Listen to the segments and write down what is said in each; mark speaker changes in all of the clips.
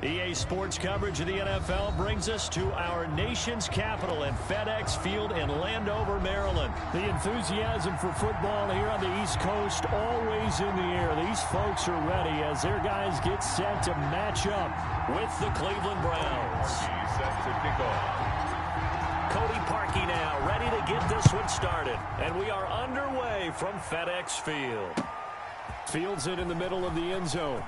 Speaker 1: EA Sports coverage of the NFL brings us to our nation's capital at FedEx Field in Landover, Maryland. The enthusiasm for football here on the East Coast always in the air. These folks are ready as their guys get set to match up with the Cleveland Browns.
Speaker 2: Set to kick off.
Speaker 1: Cody Parkey now ready to get this one started. And we are underway from FedEx Field. Fields it in the middle of the end zone.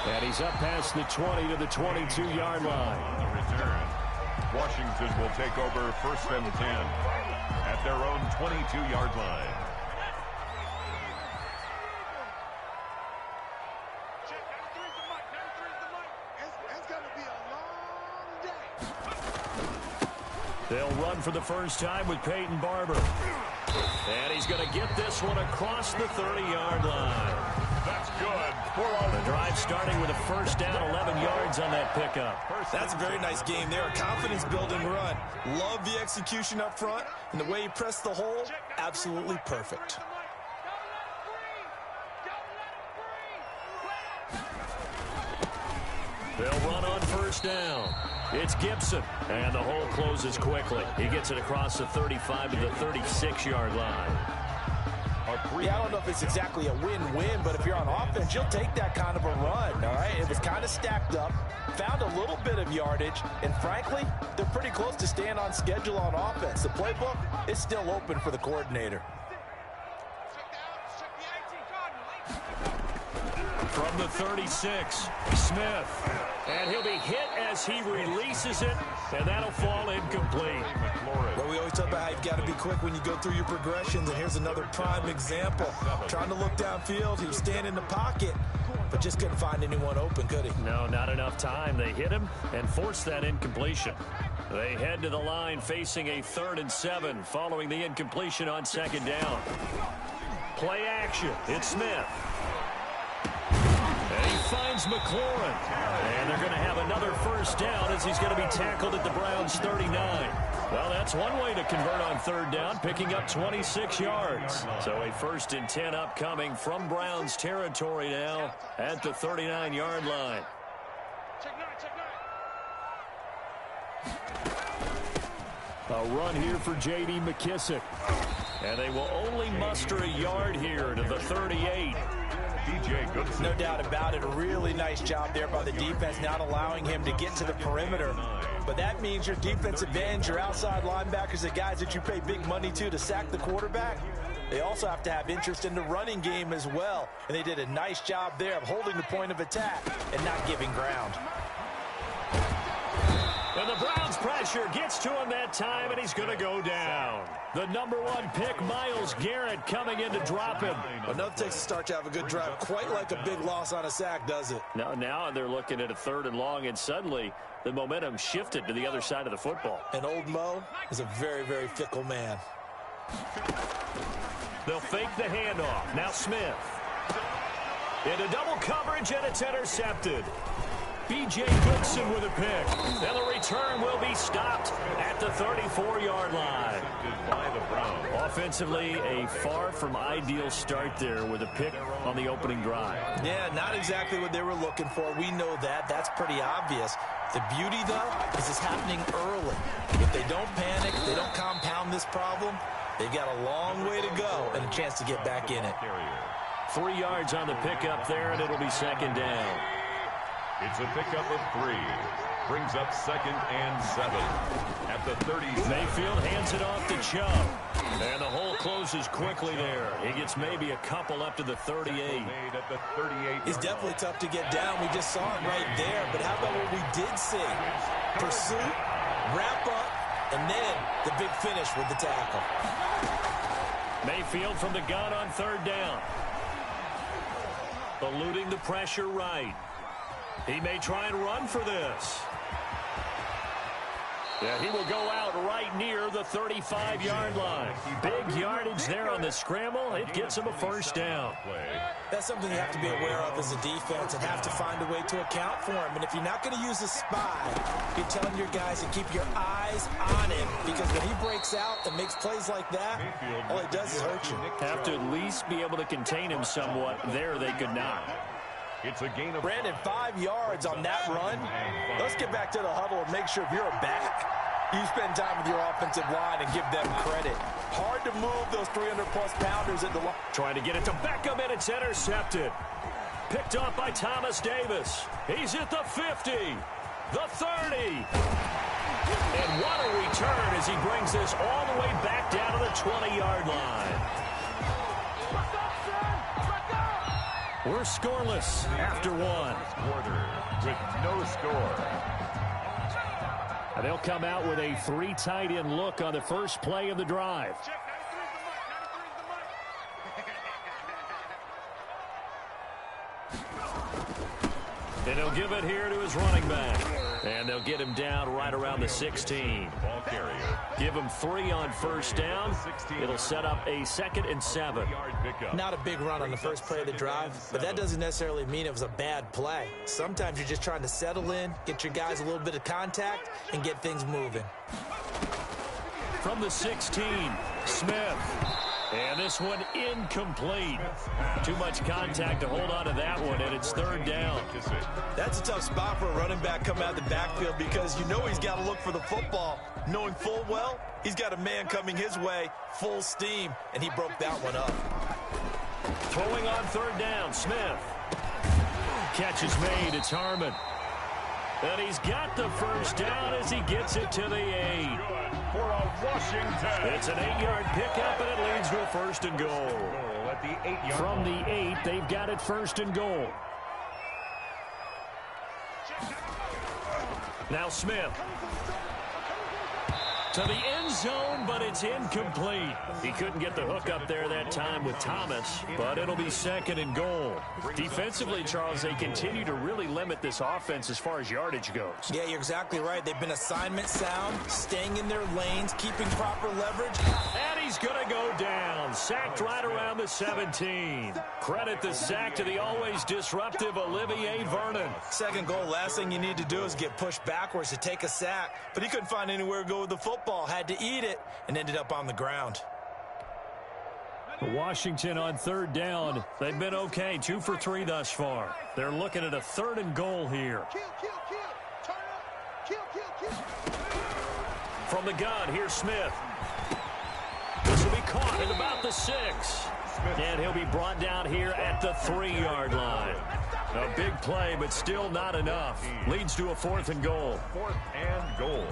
Speaker 1: And he's up past the 20 to the 22-yard line.
Speaker 2: On the return, Washington will take over 1st and 10 at their own 22-yard line.
Speaker 1: They'll run for the first time with Peyton Barber. And he's going to get this one across the 30-yard line.
Speaker 2: That's good.
Speaker 1: The drive starting with a first down, 11 yards on that pickup.
Speaker 3: That's a very nice game there. A confidence-building run. Love the execution up front. And the way he pressed the hole, absolutely perfect.
Speaker 1: They'll run on first down. It's Gibson. And the hole closes quickly. He gets it across the 35 to the 36-yard line.
Speaker 3: Yeah, I don't know if it's exactly a win-win, but if you're on offense, you'll take that kind of a run, all right? It was kind of stacked up, found a little bit of yardage, and frankly, they're pretty close to staying on schedule on offense. The playbook is still open for the coordinator.
Speaker 1: From the 36, Smith. And he'll be hit as he releases it, and that'll fall incomplete.
Speaker 3: Well, we always talk about how you've got to be quick when you go through your progressions, and here's another prime example. Trying to look downfield, he was standing in the pocket, but just couldn't find anyone open, could he?
Speaker 1: No, not enough time. They hit him and forced that incompletion. They head to the line facing a 3rd and 7 following the incompletion on 2nd down. Play action. It's Smith. And he finds McLaurin. And they're going to have another first down as he's going to be tackled at the Browns' 39. Well, that's one way to convert on 3rd down, picking up 26 yards. So a 1st and 10 upcoming from Browns territory now at the 39-yard line. A run here for J.D. McKissick. And they will only muster a yard here to the 38.
Speaker 3: No doubt about it. A really nice job there by the defense, not allowing him to get to the perimeter. But that means your defensive ends, your outside linebackers, the guys that you pay big money to sack the quarterback, they also have to have interest in the running game as well. And they did a nice job there of holding the point of attack and not giving ground.
Speaker 1: And the Browns pressure gets to him that time, and he's going to go down. The #1 pick, Myles Garrett, coming in to drop him.
Speaker 3: Enough takes a start to have a good drive. Quite like a big loss on a sack, does it?
Speaker 1: Now they're looking at a 3rd and long, and suddenly the momentum shifted to the other side of the football.
Speaker 3: And old Mo is a very, very fickle man.
Speaker 1: They'll fake the handoff. Now Smith. Into double coverage, and it's intercepted. B.J. Goodson with a pick. And the return will be stopped at the 34-yard line. Offensively, a far from ideal start there with a pick on the opening drive.
Speaker 3: Yeah, not exactly what they were looking for. We know that. That's pretty obvious. The beauty, though, is it's happening early. If they don't panic, if they don't compound this problem, they've got a long way to go and a chance to get back in it.
Speaker 1: 3 yards on the pickup there, and it'll be 2nd down.
Speaker 2: It's a pickup of 3. Brings up 2nd and 7 at the 30.
Speaker 1: Mayfield hands it off to Chubb. And the hole closes quickly there. He gets maybe a couple up to the 38.
Speaker 2: At the 38.
Speaker 3: He's definitely tough to get down. We just saw it right there. But how about what we did see? Pursuit, wrap up, and then the big finish with the tackle.
Speaker 1: Mayfield from the gun on 3rd down. Eluding the pressure right. He may try and run for this. Yeah, he will go out right near the 35-yard line. Big yardage there on the scramble. It gets him a first down.
Speaker 3: That's something you have to be aware of as a defense and have to find a way to account for him. And if you're not going to use a spy, you're telling your guys to keep your eyes on him, because when he breaks out and makes plays like that, all it does is hurt you.
Speaker 1: Have to at least be able to contain him somewhat. There they could not.
Speaker 2: It's a gain of
Speaker 3: Brandon, 5 yards on that run. Let's get back to the huddle and make sure if you're a back, you spend time with your offensive line and give them credit. Hard to move those 300-plus pounders at the line.
Speaker 1: Trying to get it to Beckham, and it's intercepted. Picked off by Thomas Davis. He's at the 50, the 30. And what a return as he brings this all the way back down to the 20-yard line. We're scoreless after one.
Speaker 2: Quarter with no score.
Speaker 1: And they'll come out with a 3 tight end look on the first play of the drive. And he'll give it here to his running back. And they'll get him down right around the 16.
Speaker 2: Ball carrier.
Speaker 1: Give him 3 on first down. It'll set up a 2nd and 7.
Speaker 3: Not a big run on the first play of the drive, but that doesn't necessarily mean it was a bad play. Sometimes you're just trying to settle in, get your guys a little bit of contact, and get things moving.
Speaker 1: From the 16, Smith. And this one incomplete. Too much contact to hold on to that one, and it's 3rd down.
Speaker 3: That's a tough spot for a running back coming out of the backfield because you know he's got to look for the football, knowing full well he's got a man coming his way, full steam, and he broke that one up.
Speaker 1: Throwing on 3rd down, Smith. Catch is made, it's Harmon. And he's got the first down as he gets it to the 8.
Speaker 2: For a Washington.
Speaker 1: It's an 8-yard pickup, and it leads to a 1st and goal.
Speaker 2: At the 8-yard
Speaker 1: From the 8, they've got it 1st and goal. Now Smith. To the end zone, but it's incomplete. He couldn't get the hook up there that time with Thomas, but it'll be 2nd and goal. Defensively, Charles, they continue to really limit this offense as far as yardage goes.
Speaker 3: Yeah, you're exactly right. They've been assignment sound, staying in their lanes, keeping proper leverage.
Speaker 1: And he's going to go down. Sacked right around the 17. Credit the sack to the always disruptive Olivier Vernon.
Speaker 3: 2nd goal, last thing you need to do is get pushed backwards to take a sack. But he couldn't find anywhere to go with the football, had to eat it, and ended up on the ground.
Speaker 1: Washington on 3rd down. They've been okay, 2 for 3 thus far. They're looking at a 3rd and goal here. From the gun, here's Smith. This will be caught at about the 6. And he'll be brought down here at the 3-yard line. A big play, but still not enough. Leads to a 4th and goal.
Speaker 2: 4th and goal.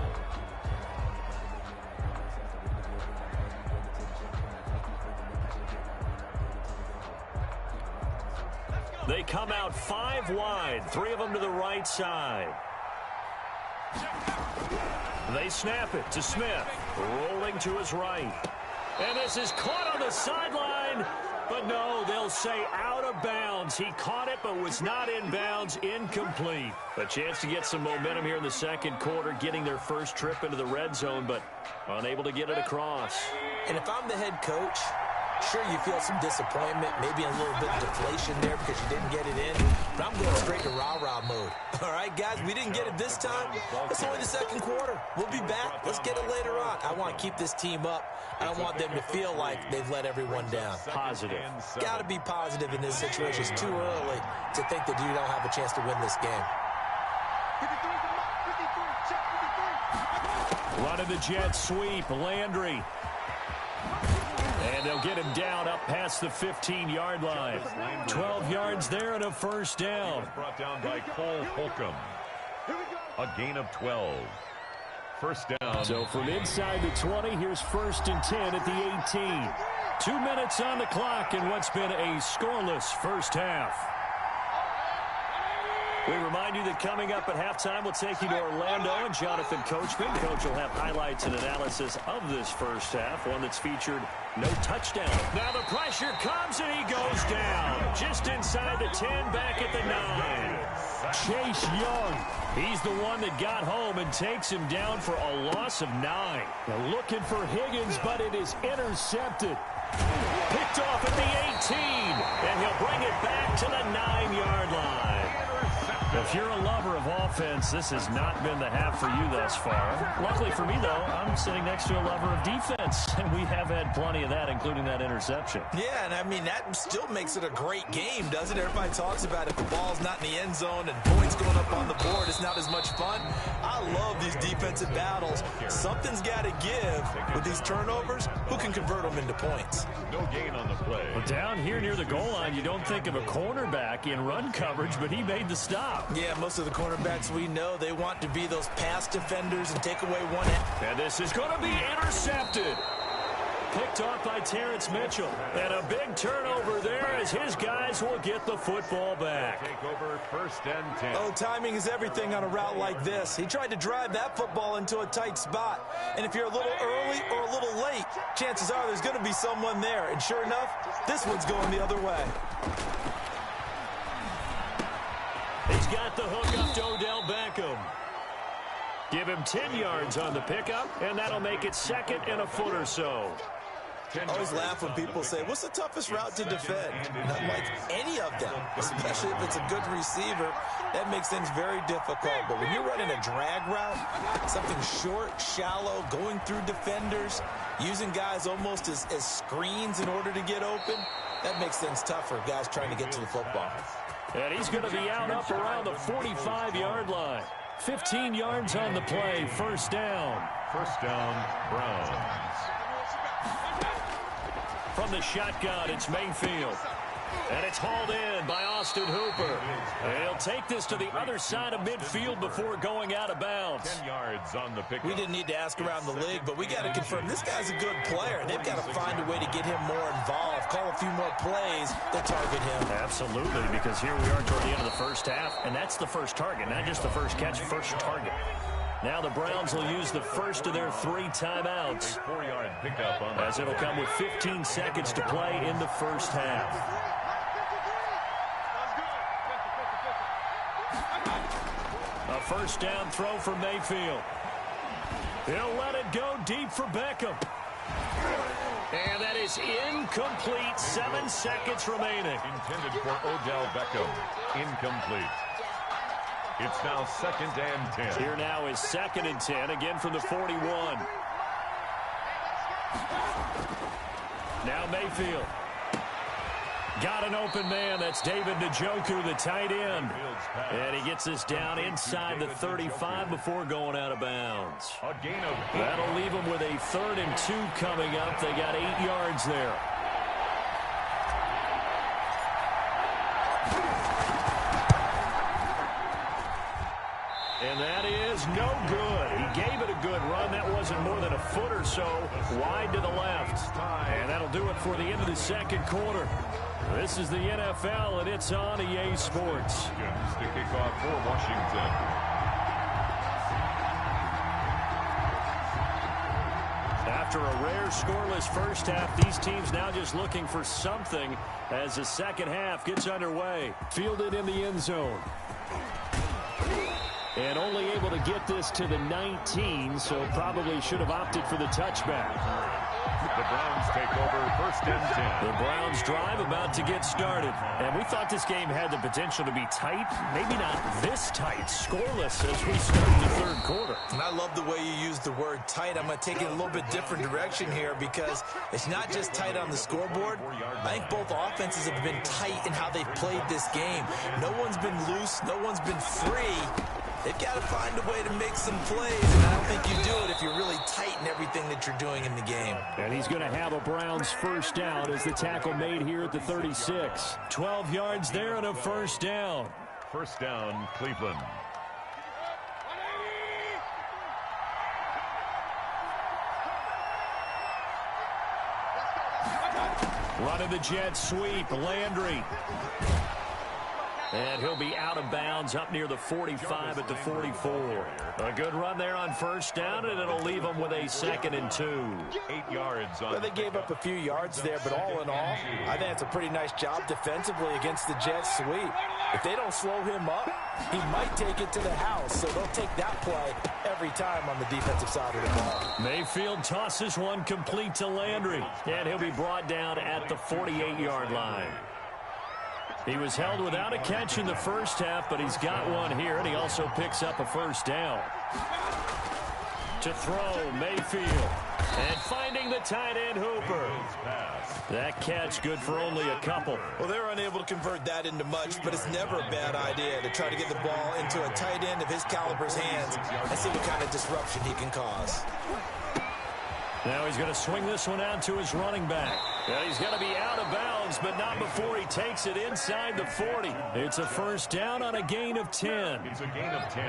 Speaker 1: They come out 5 wide, 3 of them to the right side. They snap it to Smith, rolling to his right. And this is caught on the sideline, but no, they'll say out of bounds. He caught it, but was not in bounds, incomplete. A chance to get some momentum here in the 2nd quarter, getting their first trip into the red zone, but unable to get it across.
Speaker 3: And if I'm the head coach, sure, you feel some disappointment, maybe a little bit of deflation there because you didn't get it in. But I'm going straight to rah-rah mode. All right, guys, we didn't get it this time. It's only the 2nd quarter. We'll be back. Let's get it later on. I want to keep this team up. I don't want them to feel like they've let everyone down.
Speaker 1: Positive.
Speaker 3: Got to be positive in this situation. It's too early to think that you don't have a chance to win this game.
Speaker 1: Running the jet sweep, Landry. And they'll get him down up past the 15-yard line. 12 yards there and a 1st down.
Speaker 2: Brought down by Cole Holcomb. A gain of 12. 1st down.
Speaker 1: So from inside the 20, here's 1st and 10 at the 18. 2 minutes on the clock in what's been a scoreless first half. We remind you that coming up at halftime, we'll take you to Orlando and Jonathan Coachman. Coach will have highlights and analysis of this first half, one that's featured no touchdown. Now the pressure comes and he goes down. Just inside the 10, back at the 9. Chase Young, he's the one that got home and takes him down for a loss of 9. Now looking for Higgins, but it is intercepted. Picked off at the 18, and he'll bring it back to the 9-yard line. The If you're a lover of offense, this has not been the half for you thus far. Luckily for me, though, I'm sitting next to a lover of defense, and we have had plenty of that, including that interception.
Speaker 3: Yeah, and I mean, that still makes it a great game, doesn't it? Everybody talks about if the ball's not in the end zone and points going up on the board, it's not as much fun. I love these defensive battles. Something's got to give with these turnovers. Who can convert them into points?
Speaker 2: No gain on the play.
Speaker 1: Well, down here near the goal line, you don't think of a cornerback in run coverage, but he made the stop.
Speaker 3: Yeah, most of the cornerbacks we know, they want to be those pass defenders and take away one.
Speaker 1: And this is going to be intercepted. Picked off by Terrence Mitchell. And a big turnover there as his guys will get the football back.
Speaker 2: Take over 1st and 10.
Speaker 3: Oh, timing is everything on a route like this. He tried to drive that football into a tight spot. And if you're a little early or a little late, chances are there's going to be someone there. And sure enough, this one's going the other way.
Speaker 1: He's got the hook up to Odell Beckham. Give him 10 yards on the pickup, and that'll make it 2nd and a foot or so.
Speaker 3: I always laugh when people say, what's the toughest route to defend? Not like any of them, especially if it's a good receiver. That makes things very difficult. But when you're running a drag route, something short, shallow, going through defenders, using guys almost as screens in order to get open, that makes things tougher, guys trying to get to the football.
Speaker 1: And he's going to be out up around the 45-yard line. 15 yards on the play, 1st down.
Speaker 2: 1st down, Browns.
Speaker 1: From the shotgun, it's Mayfield. And it's hauled in by Austin Hooper. And he'll take this to the other side of midfield before going out of bounds.
Speaker 2: 10 yards on the pick.
Speaker 3: We didn't need to ask around the league, but we got to confirm this guy's a good player. They've got to find a way to get him more involved, call a few more plays that target him.
Speaker 1: Absolutely, because here we are toward the end of the 1st half, and that's the first target, not just the first catch, first target. Now the Browns will use the first of their 3 timeouts,
Speaker 2: 4-yard pickup on
Speaker 1: as it'll come with 15 seconds to play in the 1st half. A 1st down throw for Mayfield. He'll let it go deep for Beckham. And that is incomplete. 7 seconds remaining.
Speaker 2: Intended for Odell Beckham. Incomplete. It's now 2nd and 10.
Speaker 1: Here now is 2nd and 10, again from the 41. Now Mayfield. Got an open man. That's David Njoku, the tight end. And he gets this down inside the 35 before going out of bounds.
Speaker 2: A gain of 8.
Speaker 1: That'll leave them with a 3rd and 2 coming up. They got 8 yards there. And that is no good. He gave it a good run. That wasn't more than a foot or so wide to the left. And that'll do it for the end of the 2nd quarter. This is the NFL, and it's on EA Sports.
Speaker 2: To kick off for Washington.
Speaker 1: After a rare scoreless 1st half, these teams now just looking for something as the 2nd half gets underway. Fielded in the end zone. And only able to get this to the 19, so probably should have opted for the touchback.
Speaker 2: The Browns take over 1st and 10.
Speaker 1: The Browns drive about to get started. And we thought this game had the potential to be tight. Maybe not this tight, scoreless as we start the 3rd quarter.
Speaker 3: And I love the way you use the word tight. I'm going to take it a little bit different direction here because it's not just tight on the scoreboard. I think both offenses have been tight in how they've played this game. No one's been loose. No one's been free. They've got to find a way to make some plays, and I don't think you do it if you're really tight in everything that you're doing in the game.
Speaker 1: And he's going to have a Browns 1st down as the tackle made here at the 36. 12 yards there and a 1st down.
Speaker 2: 1st down, Cleveland.
Speaker 1: Running the jet sweep, Landry. And he'll be out of bounds up near the 45 at the 44. A good run there on 1st down, and it'll leave them with a 2nd and 2.
Speaker 2: 8 yards on.
Speaker 3: Well, they gave up a few yards there, but all in all, I think that's a pretty nice job defensively against the jet sweep. If they don't slow him up, he might take it to the house, so they'll take that play every time on the defensive side of the ball.
Speaker 1: Mayfield tosses one complete to Landry, and he'll be brought down at the 48-yard line. He was held without a catch in the first half, but he's got one here, and he also picks up a first down. To throw, Mayfield. And finding the tight end, Hooper. That catch good for only a couple.
Speaker 3: Well, they're unable to convert that into much, but it's never a bad idea to try to get the ball into a tight end of his caliber's hands and see what kind of disruption he can cause.
Speaker 1: Now he's going to swing this one out to his running back. And he's going to be out of bounds, but not before he takes it inside the 40. It's a first down on a gain of 10.
Speaker 2: It's a gain of 10.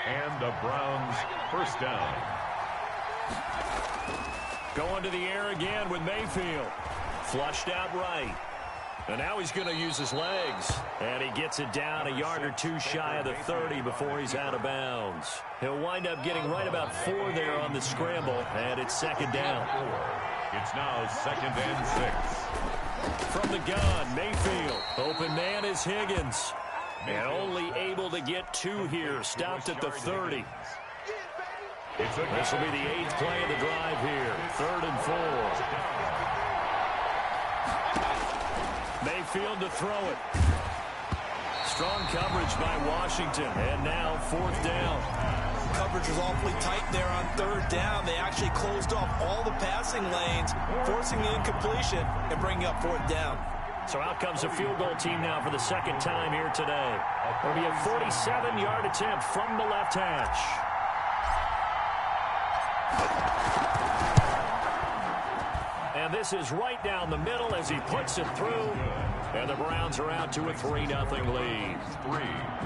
Speaker 2: And the Browns first down.
Speaker 1: Going to the air again with Mayfield. Flushed out right. And now he's going to use his legs. And he gets it down a yard or two shy of the 30 before he's out of bounds. He'll wind up getting right about 4 there on the scramble, and it's second down.
Speaker 2: It's now 2nd and 6.
Speaker 1: From the gun, Mayfield. Open man is Higgins. And only able to get 2 here. Stopped at the 30. This will be the 8th play of the drive here. 3rd and 4. Mayfield to throw it. Strong coverage by Washington. And now 4th down.
Speaker 3: Coverage was awfully tight there on 3rd down. They actually closed off all the passing lanes, forcing the incompletion and bringing up 4th down.
Speaker 1: So out comes a field goal team now for the 2nd time here today. It'll be a 47-yard attempt from the left hash. And this is right down the middle as he puts it through. And the Browns are out to a 3-0 lead.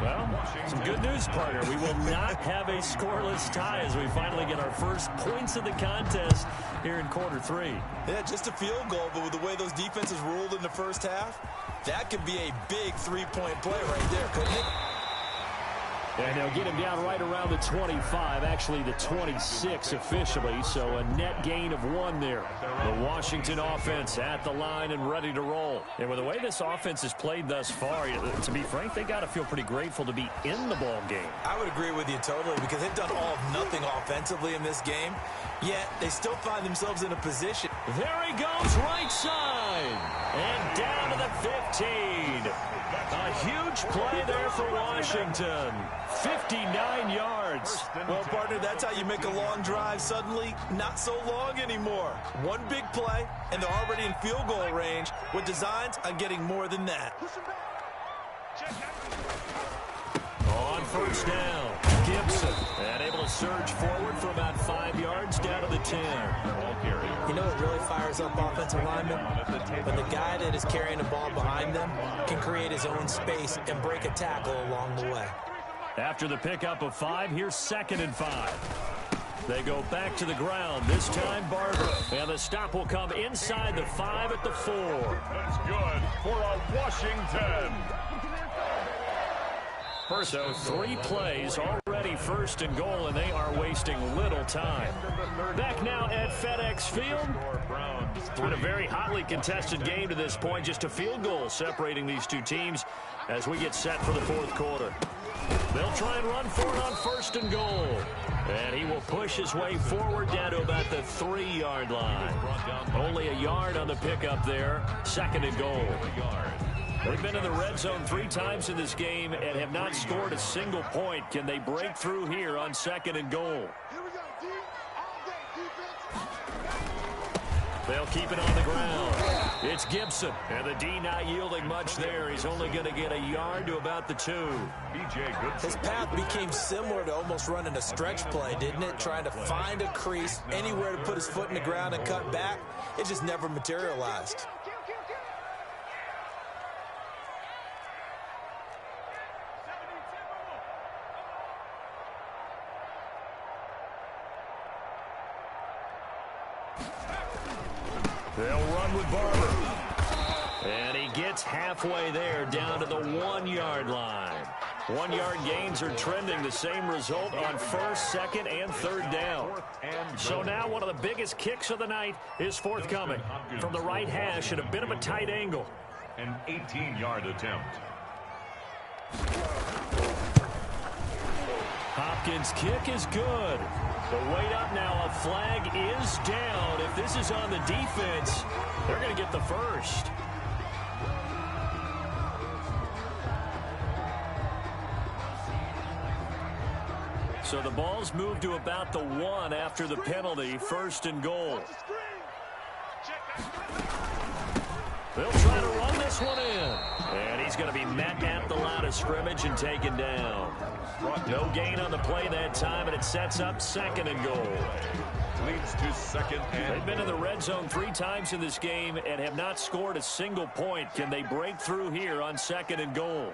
Speaker 1: Well, some good news, partner. We will not have a scoreless tie as we finally get our first points of the contest here in quarter 3.
Speaker 3: Yeah, just a field goal, but with the way those defenses ruled in the first half, that could be a big 3-point play right there, couldn't it?
Speaker 1: And they'll get him down right around the 25, actually the 26 officially, so a net gain of 1 there. The Washington offense at the line and ready to roll. And with the way this offense has played thus far, to be frank, they got to feel pretty grateful to be in the ball game.
Speaker 3: I would agree with you totally because they've done all of nothing offensively in this game, yet they still find themselves in a position.
Speaker 1: There he goes, right side, and down to the 15. A huge play there for Washington. 59 yards.
Speaker 3: Well, partner, that's how you make a long drive suddenly not so long anymore. One big play, and they're already in field goal range with designs on getting more than that.
Speaker 1: On first down, Gibson. And able to surge forward for about 5 yards down to the 10.
Speaker 3: You know what really fires up offensive linemen? When the guy that is carrying the ball behind them can create his own space and break a tackle along the way.
Speaker 1: After the pickup of 5, here's 2nd and 5. They go back to the ground, this time Barber. And the stop will come inside the 5 at the 4.
Speaker 2: That's good for a Washington.
Speaker 1: So 3 plays already 1st and goal, and they are wasting little time. Back now at FedEx Field. It's been a very hotly contested game to this point. Just a field goal separating these two teams as we get set for the 4th quarter. They'll try and run for it on 1st and goal. And he will push his way forward down to about the 3-yard line. Only a yard on the pickup there. 2nd and goal. They've been in the red zone 3 times in this game and have not scored a single point. Can they break through here on 2nd and goal? They'll keep it on the ground. It's Gibson. And the D not yielding much there. He's only going to get a yard to about the 2.
Speaker 3: His path became similar to almost running a stretch play, didn't it? Trying to find a crease, anywhere to put his foot in the ground and cut back. It just never materialized.
Speaker 1: They'll run with Barber. And he gets halfway there down to the 1-yard line. 1-yard gains are trending. The same result on 1st, 2nd, and 3rd down. So now one of the biggest kicks of the night is forthcoming. From the right hash at a bit of a tight angle.
Speaker 2: An 18-yard attempt.
Speaker 1: Hopkins' kick is good. But wait up now, a flag is down. If this is on the defense, they're going to get the 1st. So the ball's moved to about the 1 after the penalty, 1st and goal. They'll try to run this one in. And he's going to be met at the line of scrimmage and taken down. No gain on the play that time, and it sets up 2nd and goal.
Speaker 2: Leads to 2nd and
Speaker 1: They've been in the red zone 3 times in this game and have not scored a single point. Can they break through here on 2nd and goal?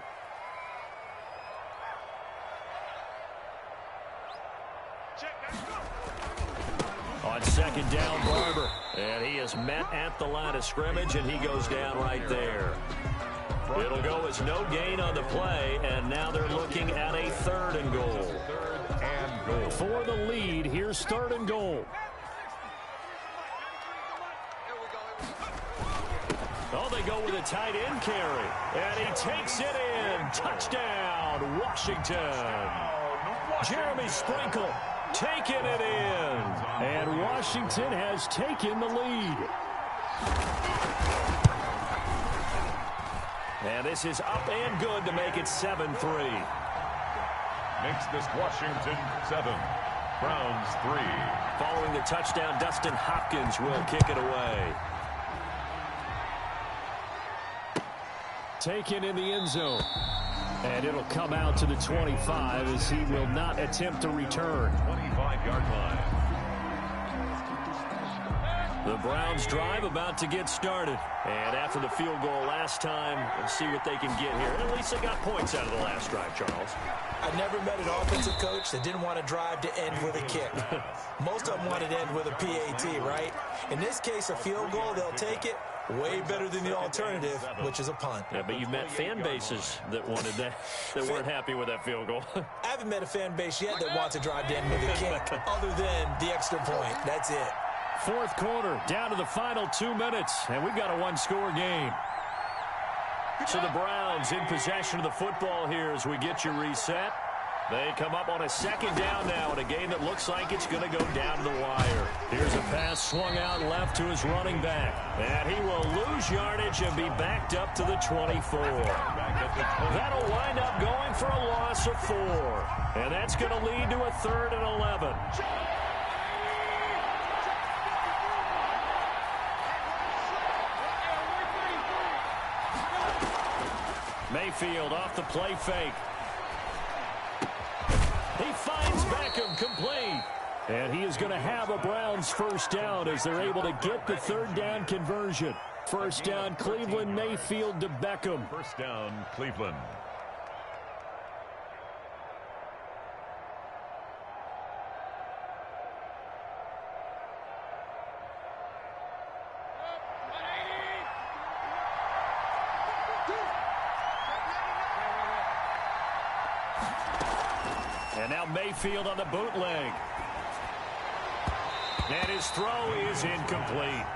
Speaker 1: On 2nd down, Barber. And he is met at the line of scrimmage, and he goes down right there. It'll go as no gain on the play, and now they're looking at a 3rd and goal. For the lead, here's 3rd and goal. Oh, they go with a tight end carry. And he takes it in. Touchdown, Washington. Jeremy Sprinkle taking it in. And Washington has taken the lead. And this is up and good to make it 7-3.
Speaker 2: Makes this Washington 7, Browns 3.
Speaker 1: Following the touchdown, Dustin Hopkins will kick it away. Taken in the end zone. And it'll come out to the 25 as he will not attempt to return.
Speaker 2: 25-yard line.
Speaker 1: The Browns drive about to get started. And after the field goal last time, we'll see what they can get here. At least they got points out of the last drive, Charles.
Speaker 3: I never met an offensive coach that didn't want to drive to end with a kick. Most of them wanted to end with a PAT, right? In this case, a field goal, they'll take it. Way better than the alternative, which is a punt.
Speaker 1: Yeah, but you've met fan bases that wanted that, that weren't happy with that field goal.
Speaker 3: I haven't met a fan base yet that wants to drive to end with a kick, other than the extra point. That's it.
Speaker 1: 4th quarter, down to the final 2 minutes, and we've got a 1-score game. So the Browns in possession of the football here as we get you reset. They come up on a 2nd down now in a game that looks like it's going to go down to the wire. Here's a pass swung out left to his running back. And he will lose yardage and be backed up to the 24. That'll wind up going for a loss of 4. And that's going to lead to a 3rd and 11. Mayfield off the play fake. He finds Beckham complete. And he is going to have a Browns 1st down as they're able to get the 3rd down conversion. 1st down, Cleveland, Mayfield to Beckham.
Speaker 2: 1st down, Cleveland.
Speaker 1: And now Mayfield on the bootleg. And his throw is incomplete.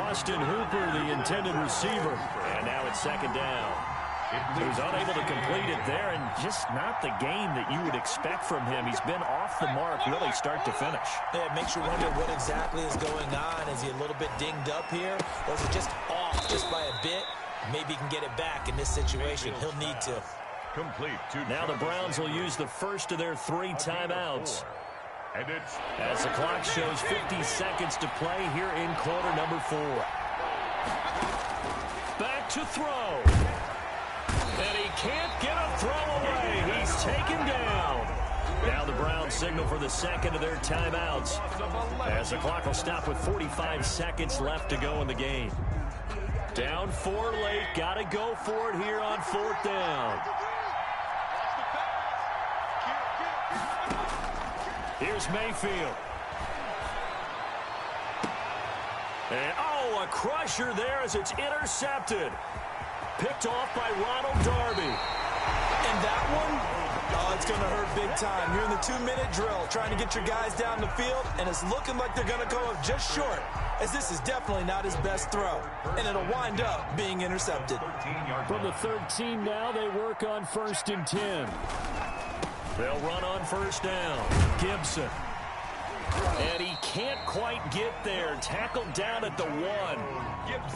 Speaker 1: Austin Hooper, the intended receiver. And now it's 2nd down. He's unable to complete it there, and just not the game that you would expect from him. He's been off the mark really start to finish.
Speaker 3: Yeah, it makes you wonder what exactly is going on. Is he a little bit dinged up here, or is it just off just by a bit? Maybe he can get it back in this situation. He'll need to.
Speaker 2: Complete to
Speaker 1: now the Browns will use the first of their 3 timeouts.
Speaker 2: And it's
Speaker 1: as the clock shows 50 seconds to play here in quarter number 4. Back to throw. And he can't get a throw away. He's taken down. Now the Browns signal for the 2nd of their timeouts as the clock will stop with 45 seconds left to go in the game. Down 4 late. Got to go for it here on 4th down. Here's Mayfield. And, oh, a crusher there as it's intercepted. Picked off by Ronald Darby.
Speaker 3: And that one, it's going to hurt big time. You're in the 2-minute drill trying to get your guys down the field, and it's looking like they're going to go up just short, as this is definitely not his best throw. And it'll wind up being intercepted.
Speaker 1: From the 13 now, they work on 1st and 10. They'll run on 1st down. Gibson. And he can't quite get there. Tackled down at the 1.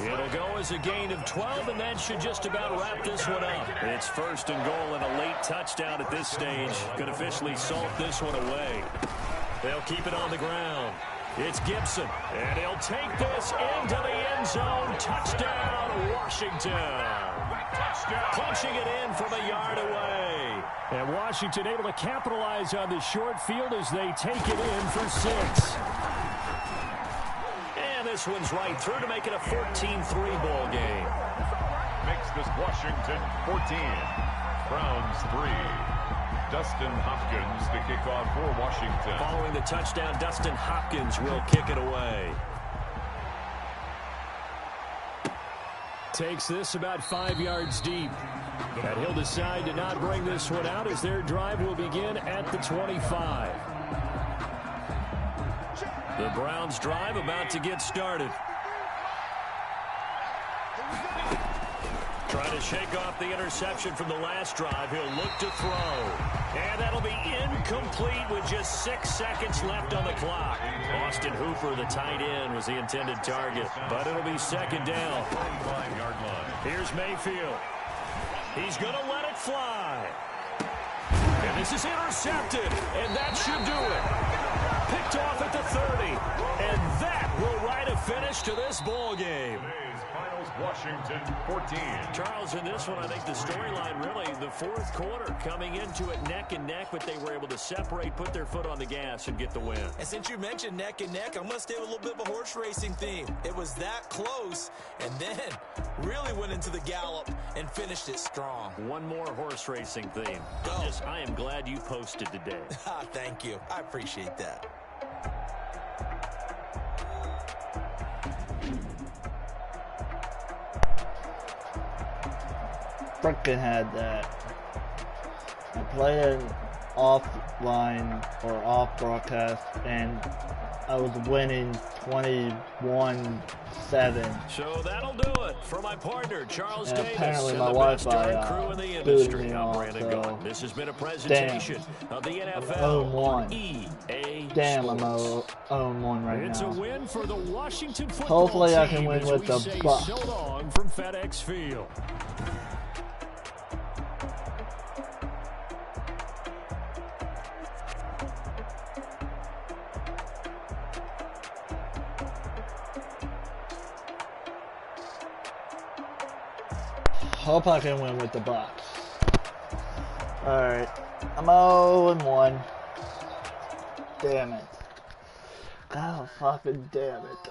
Speaker 1: It'll go as a gain of 12, and that should just about wrap this one up. It's 1st and goal and a late touchdown at this stage. Could officially salt this one away. They'll keep it on the ground. It's Gibson, and he'll take this into the end zone. Touchdown, Washington. Punching it in from a yard away. And Washington able to capitalize on the short field as they take it in for 6. And this one's right through to make it a 14-3 ball game.
Speaker 2: Makes this Washington 14. Browns 3. Dustin Hopkins to kick off for Washington.
Speaker 1: Following the touchdown, Dustin Hopkins will kick it away. Takes this about 5 yards deep. And he'll decide to not bring this one out as their drive will begin at the 25. The Browns' drive about to get started. Trying to shake off the interception from the last drive. He'll look to throw. And that'll be incomplete with just 6 seconds left on the clock. Austin Hooper, the tight end, was the intended target. But it'll be 2nd down.
Speaker 2: 5-yard line.
Speaker 1: Here's Mayfield. He's going to let it fly. And this is intercepted. And that should do it. Picked off at the 30. And that will write a finish to this ball game.
Speaker 2: Washington 14.
Speaker 1: Charles, in this one, I think the storyline really, the 4th quarter, coming into it neck and neck, but they were able to separate, put their foot on the gas, and get the win.
Speaker 3: And since you mentioned neck and neck, I'm going to stay with a little bit of a horse racing theme. It was that close, and then really went into the gallop and finished it strong.
Speaker 1: One more horse racing theme.
Speaker 3: Go.
Speaker 1: I am glad you posted today.
Speaker 3: Thank you. I appreciate that.
Speaker 4: Frickin' had that. I played it offline or off broadcast, and I was winning 21-7.
Speaker 1: So that'll do it for my partner, Charles
Speaker 4: And
Speaker 1: Davis,
Speaker 4: apparently
Speaker 1: and
Speaker 4: my
Speaker 1: the best
Speaker 4: Wi-Fi
Speaker 1: darn crew in the
Speaker 4: booted
Speaker 1: industry.
Speaker 4: me
Speaker 1: I'm
Speaker 4: off,
Speaker 1: Brandon
Speaker 4: so
Speaker 1: Gaughan. This has been a presentation of the NFL on EA
Speaker 4: Damn, I'm
Speaker 1: Sports.
Speaker 4: 0-1 right
Speaker 1: It's
Speaker 4: now.
Speaker 1: a win for the Washington football
Speaker 4: Hopefully I can
Speaker 1: team
Speaker 4: win
Speaker 1: as
Speaker 4: with
Speaker 1: we
Speaker 4: the
Speaker 1: say
Speaker 4: Bucs.
Speaker 1: so long from FedEx Field.
Speaker 4: Hope I can win with the Bucs. Alright. I'm 0-1. Damn it. God fucking damn it.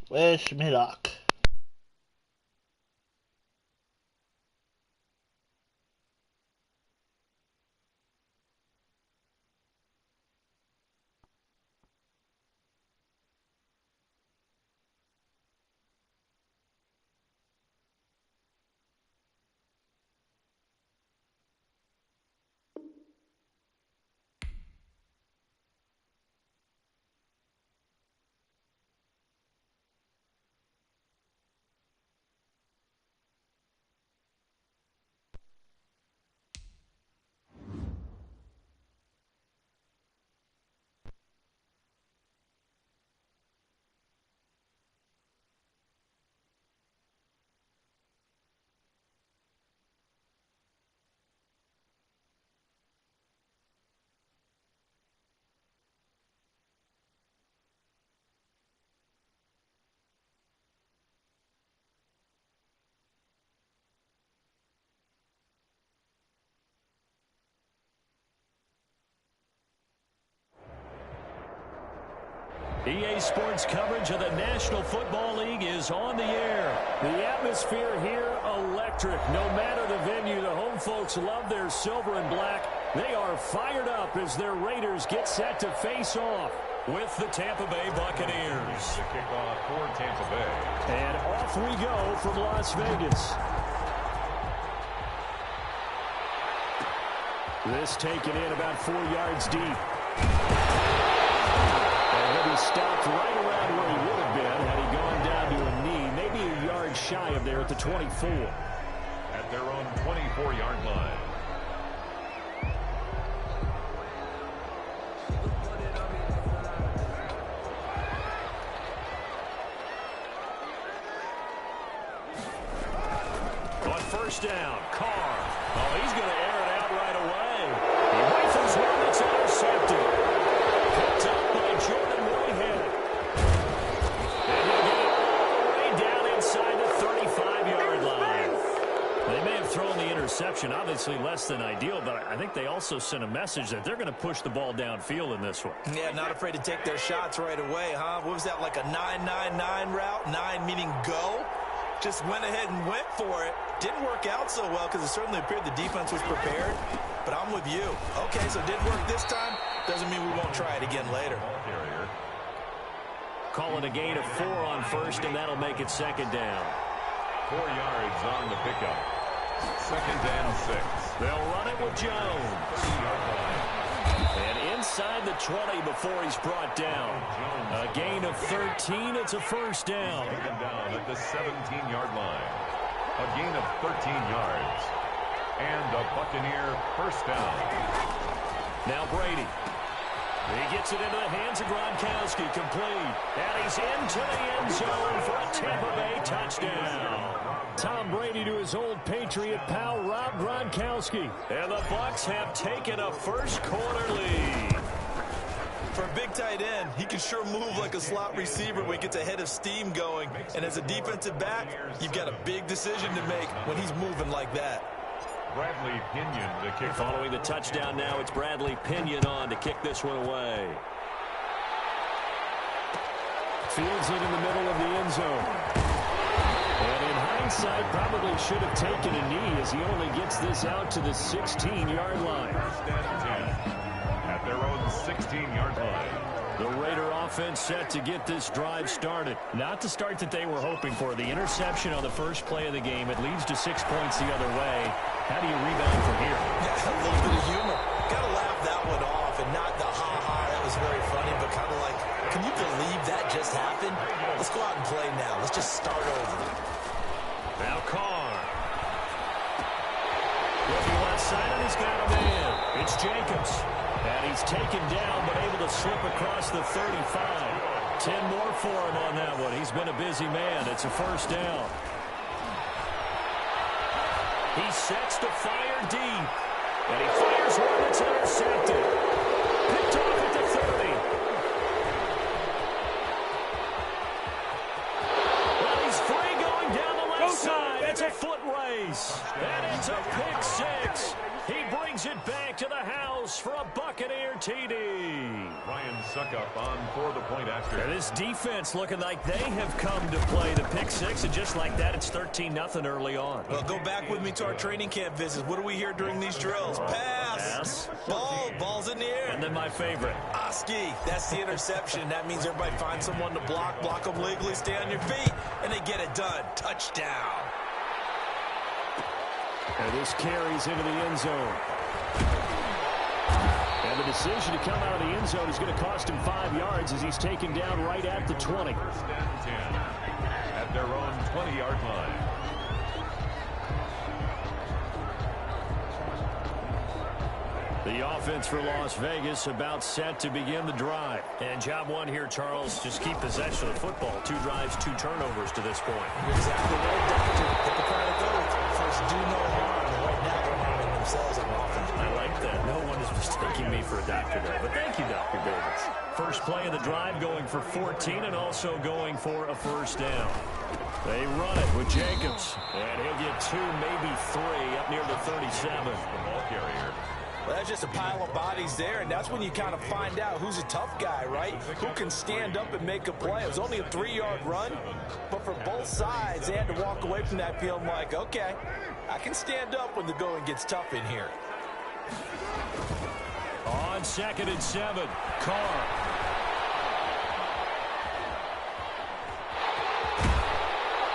Speaker 4: Wish me luck.
Speaker 1: EA Sports coverage of the National Football League is on the air. The atmosphere here, electric. No matter the venue, the home folks love their silver and black. They are fired up as their Raiders get set to face off with the Tampa Bay Buccaneers.
Speaker 2: The kickoff for Tampa Bay.
Speaker 1: And off we go from Las Vegas. This taken in about 4 yards deep. And he'll be stopped right around where he would have been had he gone down to a knee, maybe a yard shy of there at the 24.
Speaker 2: At their own 24-yard line.
Speaker 1: On first down, Carr. Oh, he's going to air it out right away. He rifles one that's intercepted. Picked up by Jordan Whitehead. And he'll get it all the way down inside the 35-yard line. They may have thrown the interception, obviously less than ideal, but I think they also sent a message that they're going to push the ball downfield in this one.
Speaker 3: Yeah, not afraid to take their shots right away, huh? What was that, like a 9-9-9 route? 9 meaning go? Just went ahead and went for it. Didn't work out so well because it certainly appeared the defense was prepared. But I'm with you. Okay, so it didn't work this time. Doesn't mean we won't try it again later.
Speaker 1: Call it a gain of 4 on first, and that'll make it second down.
Speaker 2: 4 yards on the pickup. Second and 6.
Speaker 1: They'll run it with Jones. And inside the 20 before he's brought down. A gain of 13. It's a first down.
Speaker 2: Taken down at the 17-yard line. A gain of 13 yards. And a Buccaneer first down.
Speaker 1: Now Brady. He gets it into the hands of Gronkowski, complete. And he's into the end zone for a Tampa Bay touchdown. Tom Brady to his old Patriot pal, Rob Gronkowski. And the Bucs have taken a first-quarter lead.
Speaker 3: For a big tight end, he can sure move like a slot receiver when he gets a head of steam going. And as a defensive back, you've got a big decision to make when he's moving like that.
Speaker 2: Bradley Pinion to kick.
Speaker 1: Following the touchdown now, it's Bradley Pinion on to kick this one away. Fields it in the middle of the end zone. And in hindsight, probably should have taken a knee as he only gets this out to the 16-yard line.
Speaker 2: First and 10 at their own 16-yard line.
Speaker 1: The Raider offense set to get this drive started. Not the start that they were hoping for. The interception on the first play of the game. It leads to 6 points the other way. How do you rebound from here?
Speaker 3: Yeah, a little bit of humor. Got to laugh that one off and not the ha-ha. That was very funny, but kind of like, can you believe that just happened? Let's go out and play now. Let's just start over.
Speaker 1: Now Carr. Looking left side, and he's got a man. It's Jacobs. And he's taken down, but able to slip across the 35. 10 more for him on that one. He's been a busy man. It's a first down. He sets to fire deep. And he fires one that's intercepted. Picked off at the 30. Well, he's free going down the left side. It's a foot race. And it's a pick 6. He brings it back to the house for a Buccaneer TD.
Speaker 2: Ryan Suckup on for the point after.
Speaker 1: And this defense looking like they have come to play the pick 6, and just like that, it's 13-0 early on.
Speaker 3: Well, go back with me to our training camp visits. What do we hear during these drills? Pass. Ball's in the air.
Speaker 1: And then my favorite.
Speaker 3: Oski, that's the interception. That means everybody finds someone to block them legally, stay on your feet, and they get it done. Touchdown.
Speaker 1: And this carries into the end zone. And the decision to come out of the end zone is going to cost him 5 yards as he's taken down right at the 20.
Speaker 2: First and 10 at their own 20-yard line.
Speaker 1: The offense for Las Vegas about set to begin the drive. And job one here, Charles, just keep possession of the football. 2 drives, 2 turnovers to this point.
Speaker 3: You're exactly right, Doctor. Hippocratic oath. First, do no harm. And right now, they're harming themselves on offense.
Speaker 1: I like that. No one is mistaking me for a doctor there. But thank you, Dr. Davis. First play of the drive going for 14 and also going for a first down. They run it with Jacobs. And he'll get 2, maybe 3 up near the 37.
Speaker 2: The ball carrier.
Speaker 3: Well, that's just a pile of bodies there, and that's when you kind of find out who's a tough guy, right? Who can stand up and make a play. It was only a 3-yard run, but for both sides, they had to walk away from that feeling like, okay, I can stand up when the going gets tough in here.
Speaker 1: On 2nd and 7, Carr.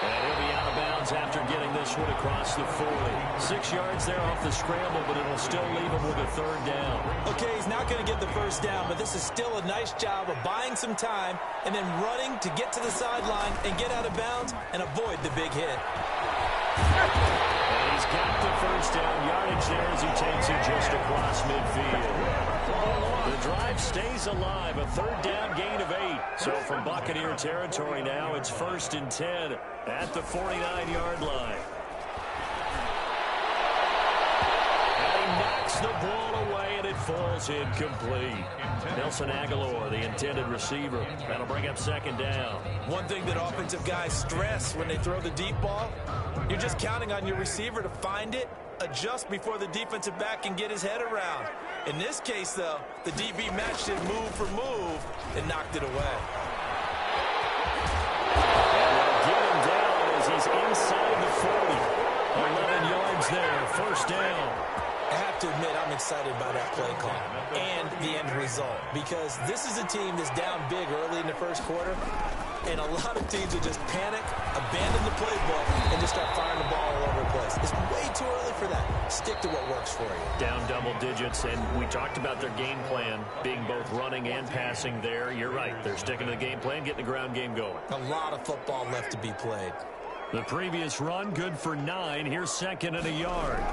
Speaker 1: And he'll be out of bounds after getting this this one across the 40. 6 yards there off the scramble, but it'll still leave him with a third down.
Speaker 3: Okay, he's not going to get the first down, but this is still a nice job of buying some time and then running to get to the sideline and get out of bounds and avoid the big hit.
Speaker 1: And he's got the first down yardage there as he takes it just across midfield. The drive stays alive, a third down gain of 8. So from Buccaneer territory now, it's 1st and 10 at the 49-yard line. And he knocks the ball away, and it falls incomplete. Nelson Aguilar, the intended receiver. That'll bring up 2nd down.
Speaker 3: One thing that offensive guys stress when they throw the deep ball, you're just counting on your receiver to find it, adjust before the defensive back can get his head around. In this case, though, the DB matched it move for move and knocked it away.
Speaker 1: And they'll get him down as he's inside the 40. 11 yards there, 1st down.
Speaker 3: I have to admit, I'm excited by that play call and the end result, because this is a team that's down big early in the first quarter, and a lot of teams will just panic, abandon the playbook, and just start firing the ball all over the place. It's way too early for that. Stick to what works for you.
Speaker 1: Down double digits, and we talked about their game plan being both running and passing there. You're right. They're sticking to the game plan, getting the ground game going.
Speaker 3: A lot of football left to be played.
Speaker 1: The previous run, good for 9. Here's 2nd and a yard.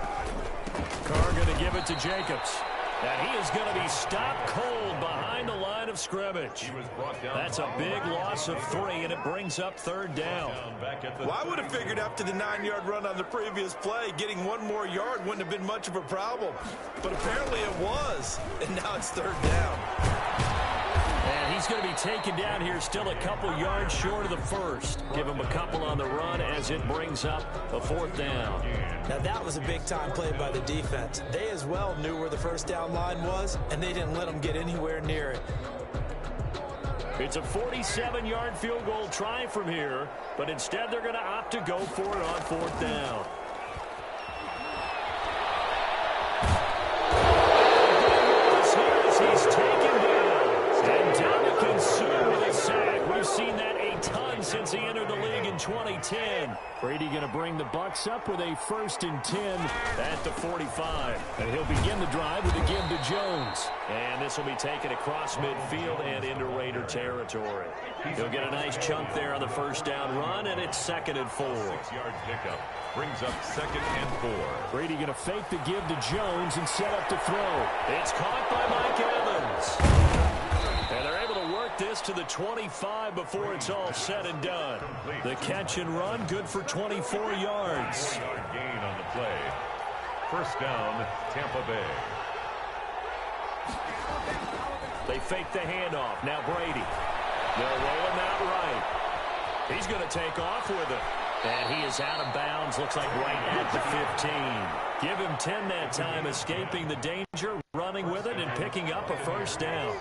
Speaker 1: Carr going to give it to Jacobs. And he is going to be stopped cold behind the line of scrimmage. That's a big loss of 3, and it brings up 3rd down.
Speaker 3: Well, I would have figured after the 9-yard run on the previous play, getting 1 more yard wouldn't have been much of a problem. But apparently it was, and now it's 3rd down.
Speaker 1: And he's going to be taken down here, still a couple yards short of the 1st. Give him a couple on the run as it brings up a 4th down.
Speaker 3: Now that was a big-time play by the defense. They as well knew where the 1st down line was, and they didn't let them get anywhere near it.
Speaker 1: It's a 47-yard field goal try from here, but instead they're going to opt to go for it on 4th down. He's taken down. And Dominican Sue with a sack. We've seen that a ton since he entered the league in 2010. Brady going to bring the Bucs up with a 1st and 10 at the 45. And he'll begin the drive with a give to Jones. And this will be taken across midfield and into Raider territory. He'll get a nice chunk there on the 1st down run, and it's 2nd and 4.
Speaker 2: 6-yard pickup brings up 2nd and 4.
Speaker 1: Brady going to fake the give to Jones and set up to throw. It's caught by Mike Evans. And they're able to work this to the 25 before it's all said and done. The catch and run, good for 24 yards.
Speaker 2: 4-yard gain on the play. 1st down, Tampa Bay.
Speaker 1: They fake the handoff. Now Brady. They're rolling that right. He's going to take off with it. And he is out of bounds, looks like right at the 15. Give him 10 that time, escaping the danger, running with it, and picking up a 1st down.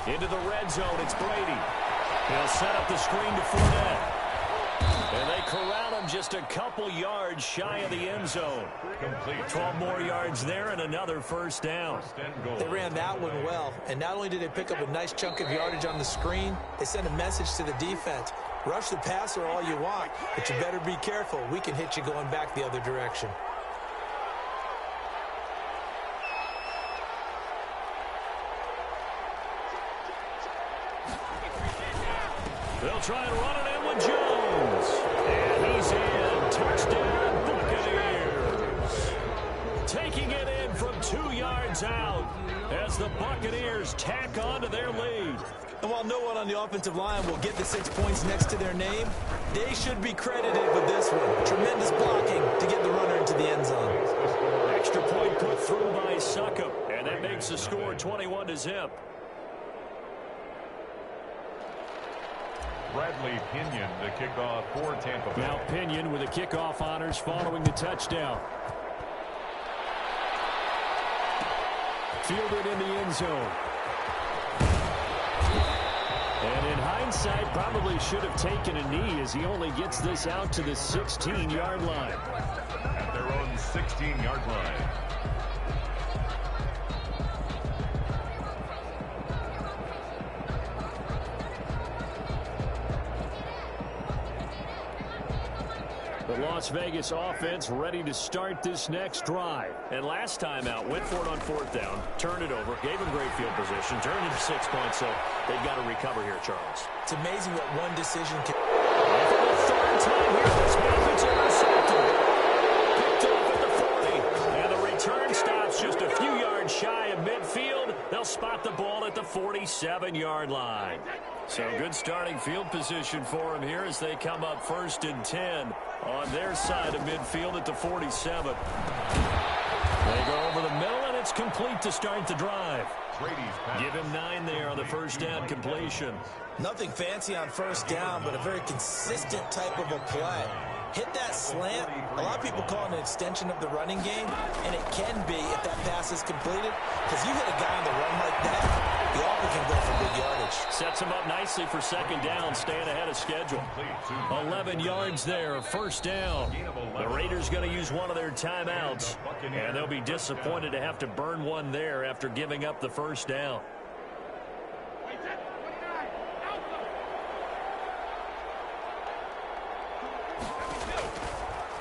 Speaker 1: Into the red zone, it's Brady. He'll set up the screen to Fournette. And they corral him just a couple yards shy of the end zone. 12 more yards there and another 1st down.
Speaker 3: They ran that one well, and not only did they pick up a nice chunk of yardage on the screen, they sent a message to the defense. Rush the passer all you want, but you better be careful. We can hit you going back the other direction.
Speaker 1: They'll try and run it in with Jones. And he's in. Touchdown, Buccaneers. Taking it in from 2 yards out as the Buccaneers tack on to their lead.
Speaker 3: And while no one on the offensive line will get the 6 points next to their name, they should be credited with this one. Tremendous blocking to get the runner into the end zone.
Speaker 1: Extra point put through by Succop, and that makes the score 21-0.
Speaker 2: Bradley Pinion to kick off for Tampa Bay.
Speaker 1: Now Pinion with the kickoff honors following the touchdown. Fielded in the end zone. And in hindsight, probably should have taken a knee as he only gets this out to the 16-yard line.
Speaker 2: At their own 16-yard line.
Speaker 1: The Las Vegas offense ready to start this next drive. And last time out, went for it on fourth down, turned it over, gave him great field position, turned it to 6 points, so they've got to recover here, Charles.
Speaker 3: It's amazing what one decision can...
Speaker 1: And for the third time here, this offense intercepted. Picked off at the 40. And the return stops just a few yards shy of midfield. They'll spot the ball at the 47-yard line. So good starting field position for them here as they come up 1st and 10 on their side of midfield at the 47. They go over the middle, and it's complete to start the drive. Give him 9 there on the first down completion.
Speaker 3: Nothing fancy on first down, but a very consistent type of a play. Hit that slant. A lot of people call it an extension of the running game, and it can be if that pass is completed, because you hit a guy on the run like that, the offer can go for big yardage.
Speaker 1: Sets him up nicely for second down, staying ahead of schedule. 11 yards there, first down. The Raiders going to use one of their timeouts, and they'll be disappointed to have to burn one there after giving up the first down.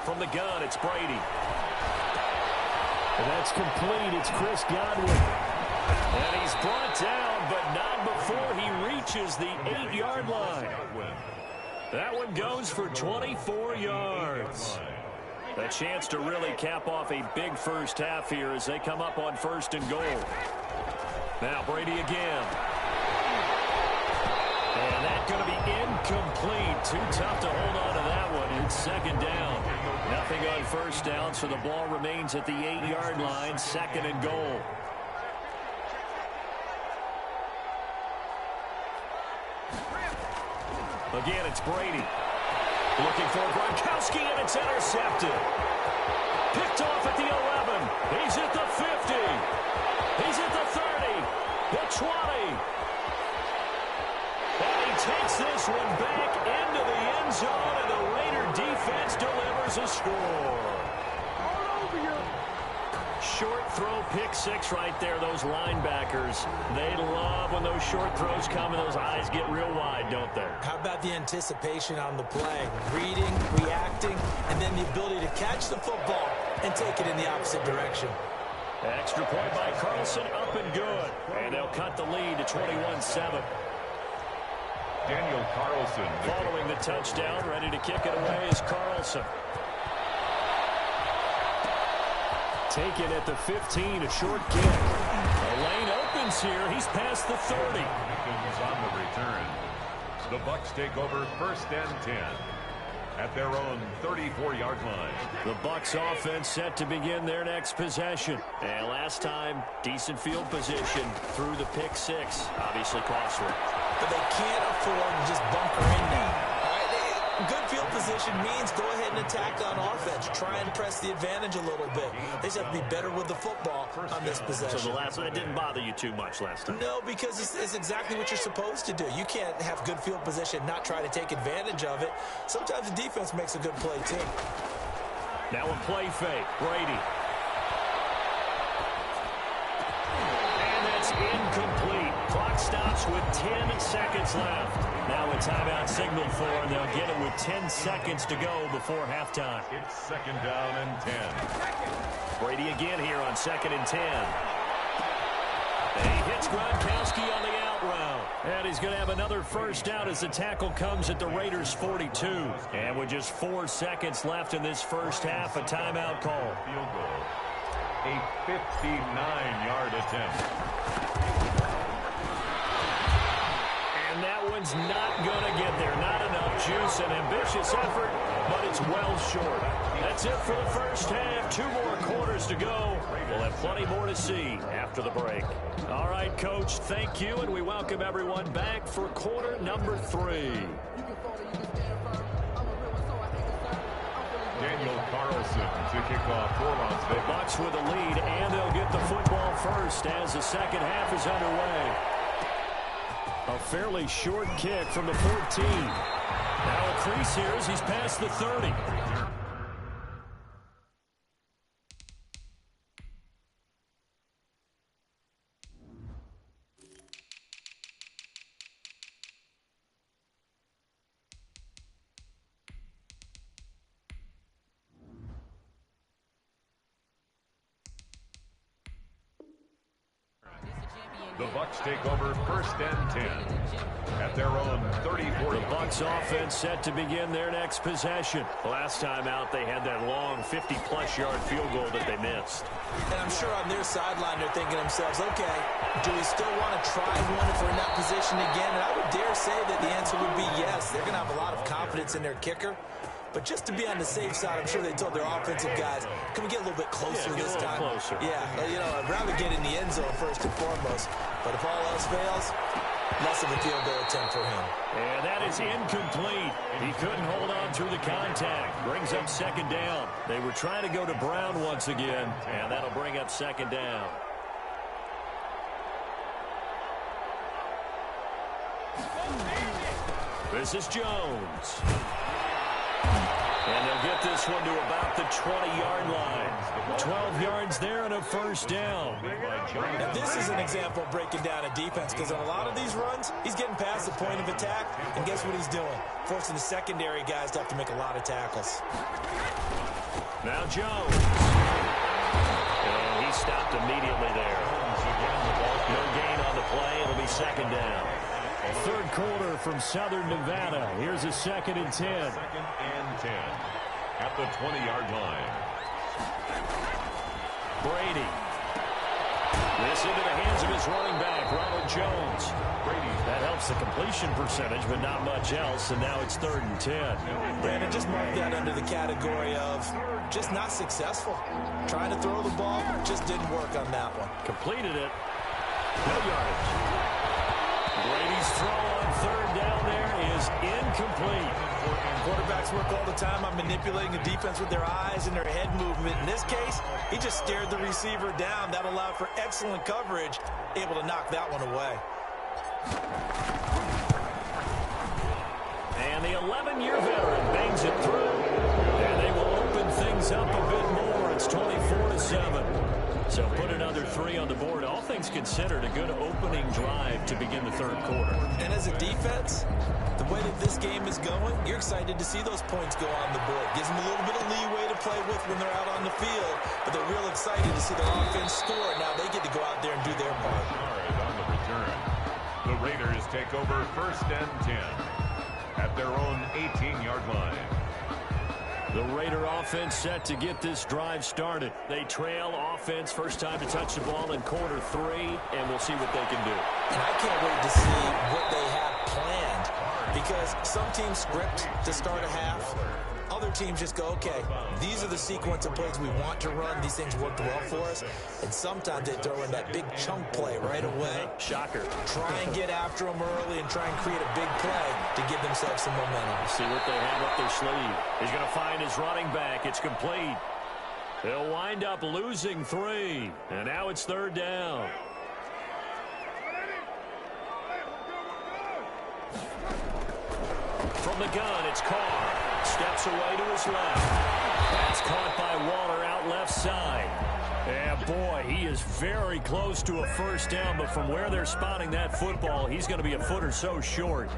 Speaker 1: From the gun, it's Brady. And that's complete. It's Chris Godwin. And he's brought down, but not before he reaches the 8-yard line. That one goes for 24 yards. A chance to really cap off a big first half here as they come up on 1st and goal. Now Brady again. And that's going to be incomplete. Too tough to hold on to that one. It's second down. Nothing on first down, so the ball remains at the 8-yard line, 2nd and goal. Again, it's Brady. Looking for Gronkowski, and it's intercepted. Picked off at the 11. He's at the 50. He's at the 30. The 20. And he takes this one back into the end zone, and the Raider defense delivers a score. Short throw, pick six right there. Those linebackers, they love when those short throws come and those eyes get real wide, don't they?
Speaker 3: How about the anticipation on the play? Reading, reacting, and then the ability to catch the football and take it in the opposite direction.
Speaker 1: Extra point by Carlson, up and good. And they'll cut the lead to 21-7.
Speaker 2: Daniel Carlson.
Speaker 1: Following the touchdown, ready to kick it away is Carlson. Taken at the 15, a short kick. The lane opens here. He's past the 30.
Speaker 2: On the return. The Bucs take over 1st and 10 at their own 34-yard line.
Speaker 1: The Bucs offense set to begin their next possession. And last time, decent field position through the pick six. Obviously costly.
Speaker 3: But they can't afford to just bunker in now. Good field position means go ahead and attack on offense. Try and press the advantage a little bit. They just have to be better with the football on this possession.
Speaker 1: So the last one, it didn't bother you too much last time?
Speaker 3: No, because it's exactly what you're supposed to do. You can't have good field position, not try to take advantage of it. Sometimes the defense makes a good play, too.
Speaker 1: Now a play fake. Brady. And that's incomplete. Clock stops with 10 seconds left. Now a timeout signal for, and they'll get it with 10 seconds to go before halftime.
Speaker 2: It's 2nd down and 10.
Speaker 1: Brady again here on 2nd and 10. And he hits Gronkowski on the out route. And he's going to have another first down as the tackle comes at the Raiders' 42. And with just 4 seconds left in this first half, a timeout call.
Speaker 2: Field goal. A 59-yard attempt.
Speaker 1: And that one's not going to get there. Not enough juice. An ambitious effort, but it's well short. That's it for the first half. 2 more quarters to go. We'll have plenty more to see after the break. All right, Coach, thank you, and we welcome everyone back for quarter number 3.
Speaker 2: Daniel Carlson to kick off for Las Vegas.
Speaker 1: Bucs with a lead, and they'll get the football first as the second half is underway. A fairly short kick from the 14. Now a crease here as he's past the 30.
Speaker 2: The Bucs take over 1st and 10 at their own 34.
Speaker 1: The Bucs offense set to begin their next possession. Last time out, they had that long 50-plus yard field goal that they missed.
Speaker 3: And I'm sure on their sideline they're thinking to themselves, okay, do we still want to try one if we're in that position again? And I would dare say that the answer would be yes. They're going to have a lot of confidence in their kicker. But just to be on the safe side, I'm sure they told their offensive guys, can we get a little bit closer this time?
Speaker 1: Closer.
Speaker 3: Yeah, you know, I'd rather get in the end zone first and foremost. But if all else fails, less of a field goal attempt for him.
Speaker 1: And that is incomplete. He couldn't hold on through the contact. Brings up 2nd down. They were trying to go to Brown once again, and that'll bring up 2nd down. This is Jones. And they'll get this one to about the 20-yard line. 12 yards there and a 1st down.
Speaker 3: Now, this is an example of breaking down a defense because on a lot of these runs, he's getting past the point of attack, and guess what he's doing? Forcing the secondary guys to have to make a lot of tackles.
Speaker 1: Now Jones. And he stopped immediately there. No gain on the play. It'll be 2nd down. 3rd quarter from Southern Nevada. Here's a 2nd and 10.
Speaker 2: 2nd and 10 at the 20-yard line.
Speaker 1: Brady. This into the hands of his running back, Ronald Jones. Brady. That helps the completion percentage, but not much else, and now it's 3rd and 10.
Speaker 3: Brandon, just mark that under the category of just not successful. Trying to throw the ball, just didn't work on that one.
Speaker 1: Completed it. No yardage. Brady's throw on 3rd down there is incomplete.
Speaker 3: Quarterbacks work all the time on manipulating the defense with their eyes and their head movement. In this case, he just stared the receiver down. That allowed for excellent coverage, able to knock that one away.
Speaker 1: And the 11-year veteran bangs it through. And they will open things up a bit more. It's 24-7. So put another 3 on the board. All things considered, a good opening drive to begin the 3rd quarter.
Speaker 3: And as a defense, the way that this game is going, you're excited to see those points go on the board. Gives them a little bit of leeway to play with when they're out on the field, but they're real excited to see their offense score. Now they get to go out there and do their part.
Speaker 2: On the return, the Raiders take over 1st and 10 at their own 18-yard line.
Speaker 1: The Raider offense set to get this drive started. They trail offense, first time to touch the ball in quarter 3, and we'll see what they can do.
Speaker 3: And I can't wait to see what they have planned, because some teams script to start a half. Other teams just go, okay, these are the sequence of plays we want to run. These things worked well for us. And sometimes they throw in that big chunk play right away.
Speaker 1: Shocker.
Speaker 3: Try and get after them early and try and create a big play to give themselves some momentum.
Speaker 1: See what they have up their sleeve. He's going to find his running back. It's complete. They'll wind up losing 3. And now it's 3rd down. From the gun, it's Carr. Steps away to his left. That's caught by Waller out left side. And boy, he is very close to a 1st down, but from where they're spotting that football, he's going to be a foot or so short.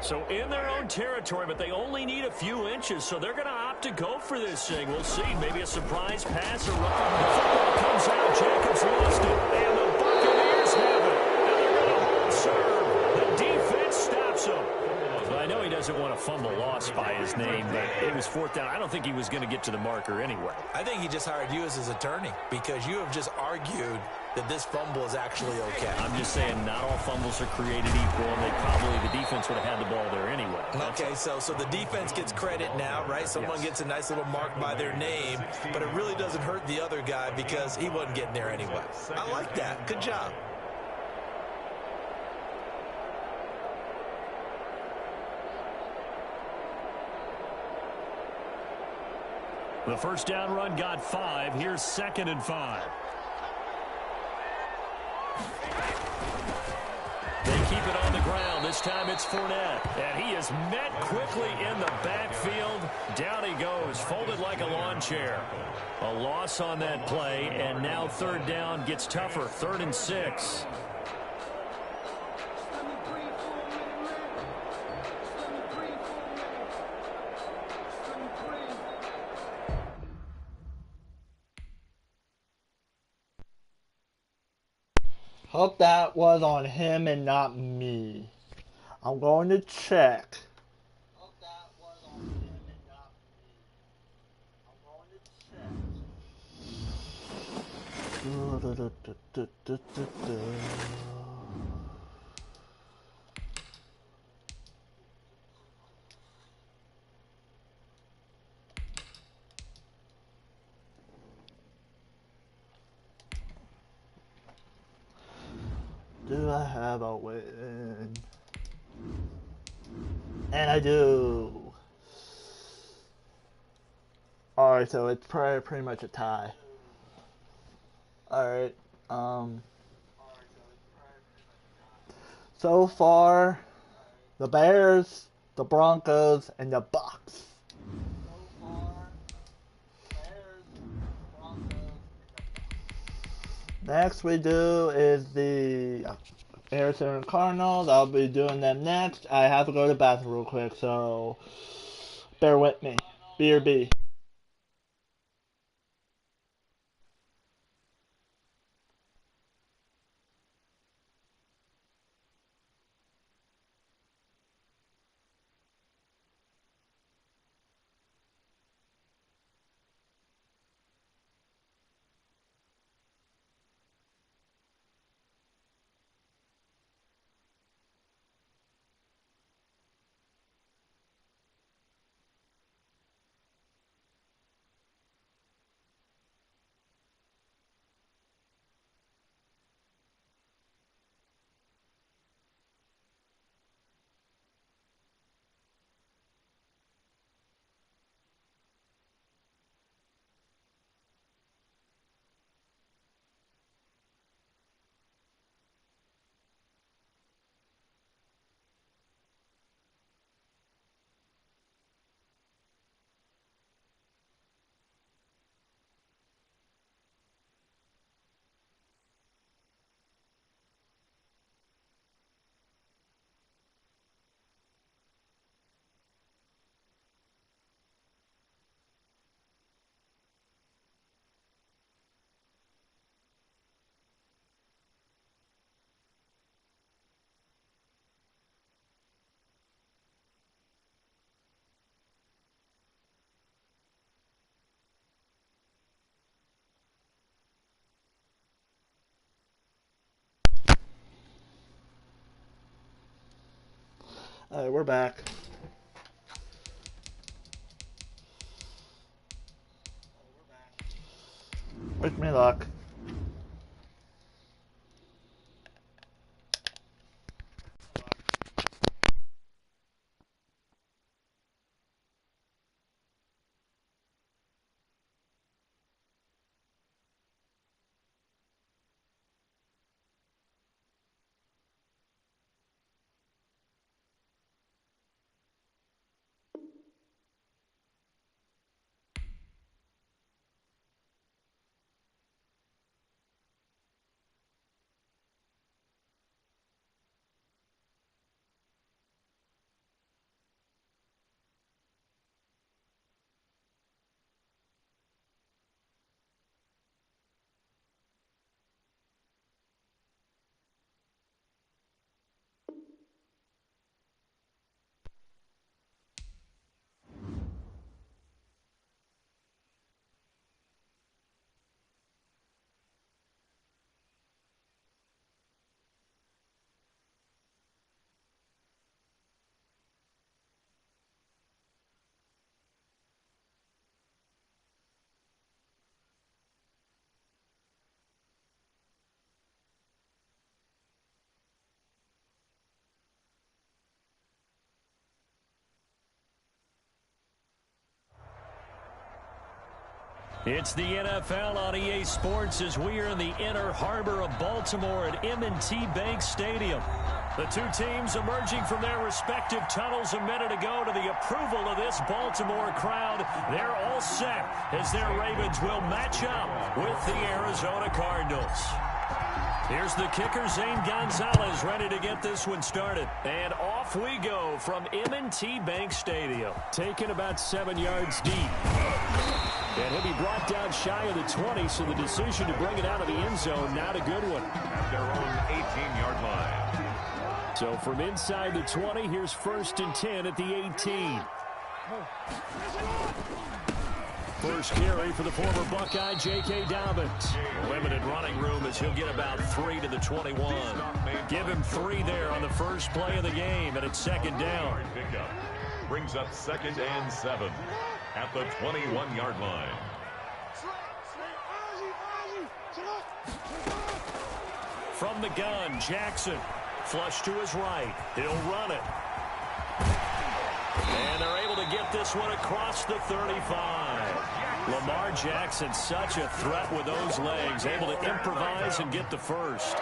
Speaker 1: So in their own territory, but they only need a few inches, so they're going to opt to go for this thing. We'll see. Maybe a surprise pass or run. The football comes out. Jacobs lost it. And the Buccaneers have it. And they're going to hold serve. The defense stops him. I know he doesn't want a fumble lost by his name, but it was 4th down. I don't think he was going to get to the marker anyway.
Speaker 3: I think he just hired you as his attorney because you have just argued that this fumble is actually okay.
Speaker 1: I'm just saying not all fumbles are created equal, and the defense would have had the ball there anyway.
Speaker 3: Okay, so the defense gets credit now, right? Someone gets a nice little mark by their name, but it really doesn't hurt the other guy because he wasn't getting there anyway. I like that. Good job.
Speaker 1: The 1st down run got 5. Here's 2nd and 5. They keep it on the ground. This time it's Fournette. And he is met quickly in the backfield. Down he goes, folded like a lawn chair. A loss on that play, and now third down gets tougher. 3rd and 6.
Speaker 4: Hope that was on him and not me. I'm going to check. Hope that was on him and not me. I'm going to check. Do I have a win? And I do. Alright, so it's pretty much a tie. Alright, so far, the Bears, the Broncos, and the Bucks. Next we do is the Arizona Cardinals. I'll be doing them next. I have to go to the bathroom real quick, so bear with me. BRB. Alright, we're back. Wish me luck.
Speaker 1: It's the NFL on EA Sports as we are in the inner harbor of Baltimore at M&T Bank Stadium. The two teams emerging from their respective tunnels a minute ago to the approval of this Baltimore crowd. They're all set as their Ravens will match up with the Arizona Cardinals. Here's the kicker, Zane Gonzalez, ready to get this one started. And off we go from M&T Bank Stadium. Taken about 7 yards deep. And he'll be brought down shy of the 20, so the decision to bring it out of the end zone, not a good one.
Speaker 2: At their own 18-yard line.
Speaker 1: So from inside the 20, here's 1st and 10 at the 18. First carry for the former Buckeye, J.K. Dobbins. Limited running room as he'll get about 3 to the 21. Give him 3 there on the first play of the game, and it's 2nd down.
Speaker 2: Brings up 2nd and 7 at the 21-yard line.
Speaker 1: From the gun, Jackson. Flush to his right. He'll run it. And they're able to get this one across the 35. Lamar Jackson, such a threat with those legs, able to improvise and get the first.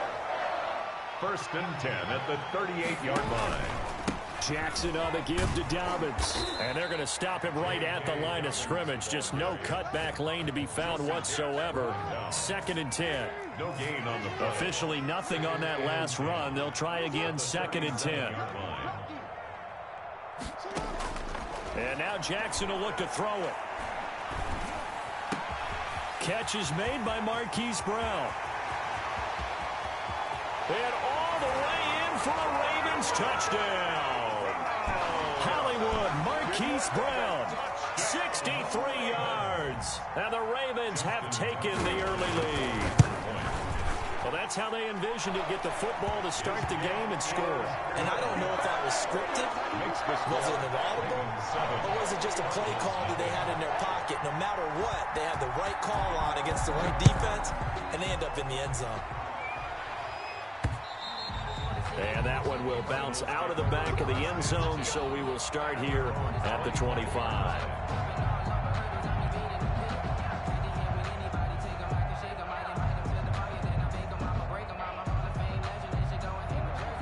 Speaker 2: 1st and 10 at the 38-yard line.
Speaker 1: Jackson on the give to Dobbins. And they're going to stop him right at the line of scrimmage. Just no cutback lane to be found whatsoever. 2nd and 10.
Speaker 2: No gain on the play.
Speaker 1: Officially nothing on that last run. They'll try again 2nd and 10. And now Jackson will look to throw it. Catch is made by Marquise Brown. And all the way in for a Ravens touchdown. Hollywood, Marquise Brown, 63 yards. And the Ravens have taken the early lead. Well, that's how they envisioned it, get the football to start the game and score.
Speaker 3: And I don't know if that was scripted, was it inaudible, or was it just a play call that they had in their pocket? No matter what, they had the right call on against the right defense, and they end up in the end zone.
Speaker 1: And that one will bounce out of the back of the end zone, so we will start here at the 25.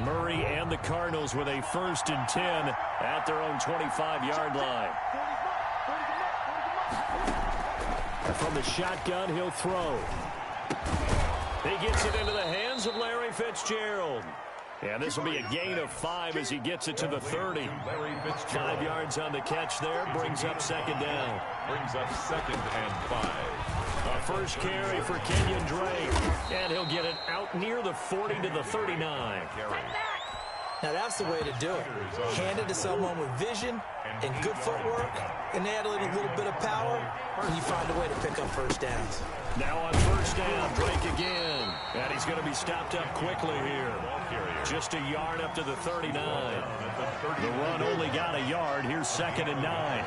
Speaker 1: Murray and the Cardinals with a 1st and 10 at their own 25-yard line. From the shotgun, he'll throw. He gets it into the hands of Larry Fitzgerald. And this will be a gain of 5 as he gets it to the 30. 5 yards on the catch there, brings up 2nd down.
Speaker 2: Brings up 2nd and 5.
Speaker 1: A first carry for Kenyon Drake. And he'll get it out near the 40 to the 39.
Speaker 3: Now that's the way to do it. Hand it to someone with vision and good footwork, and add a little bit of power, and you find a way to pick up first downs.
Speaker 1: Now on 1st down, Drake again. And he's going to be stopped up quickly here. Just a yard up to the 39. The run only got a yard. Here's 2nd and 9.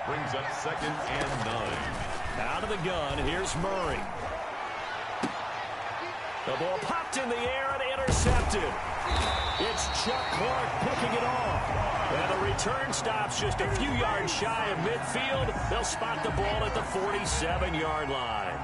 Speaker 2: Brings up 2nd and 9.
Speaker 1: Out of the gun, here's Murray. The ball popped in the air and intercepted. It's Chuck Clark picking it off. And the return stops just a few yards shy of midfield. They'll spot the ball at the 47-yard line.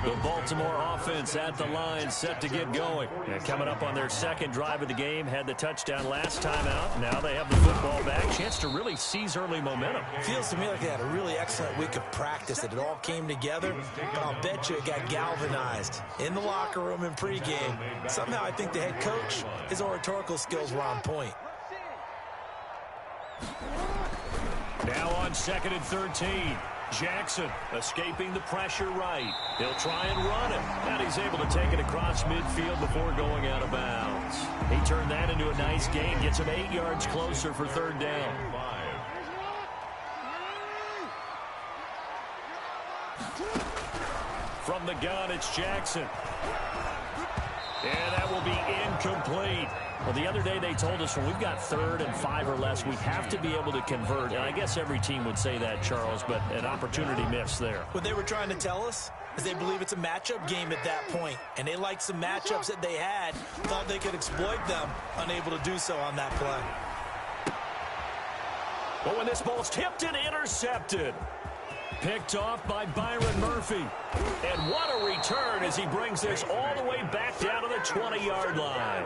Speaker 1: The Baltimore offense at the line, set to get going. And coming up on their 2nd drive of the game, had the touchdown last time out. Now they have the football back. Chance to really seize early momentum.
Speaker 3: Feels to me like they had a really excellent week of practice, that it all came together. But I'll bet you it got galvanized in the locker room in pregame. Somehow I think the head coach, his oratorical skills were on point.
Speaker 1: Now on 2nd and 13. Jackson escaping the pressure right. He'll try and run it. And he's able to take it across midfield before going out of bounds. He turned that into a nice gain. Gets him 8 yards closer for 3rd down. From the gun, it's Jackson. And that will be incomplete. Well, the other day they told us when we've got 3rd and 5 or less, we have to be able to convert. And I guess every team would say that, Charles, but an opportunity missed there.
Speaker 3: What they were trying to tell us is they believe it's a matchup game at that point. And they liked some matchups that they had, thought they could exploit them, unable to do so on that play.
Speaker 1: But when this ball's tipped and intercepted. Picked off by Byron Murphy. And what a return as he brings this all the way back down to the 20-yard line.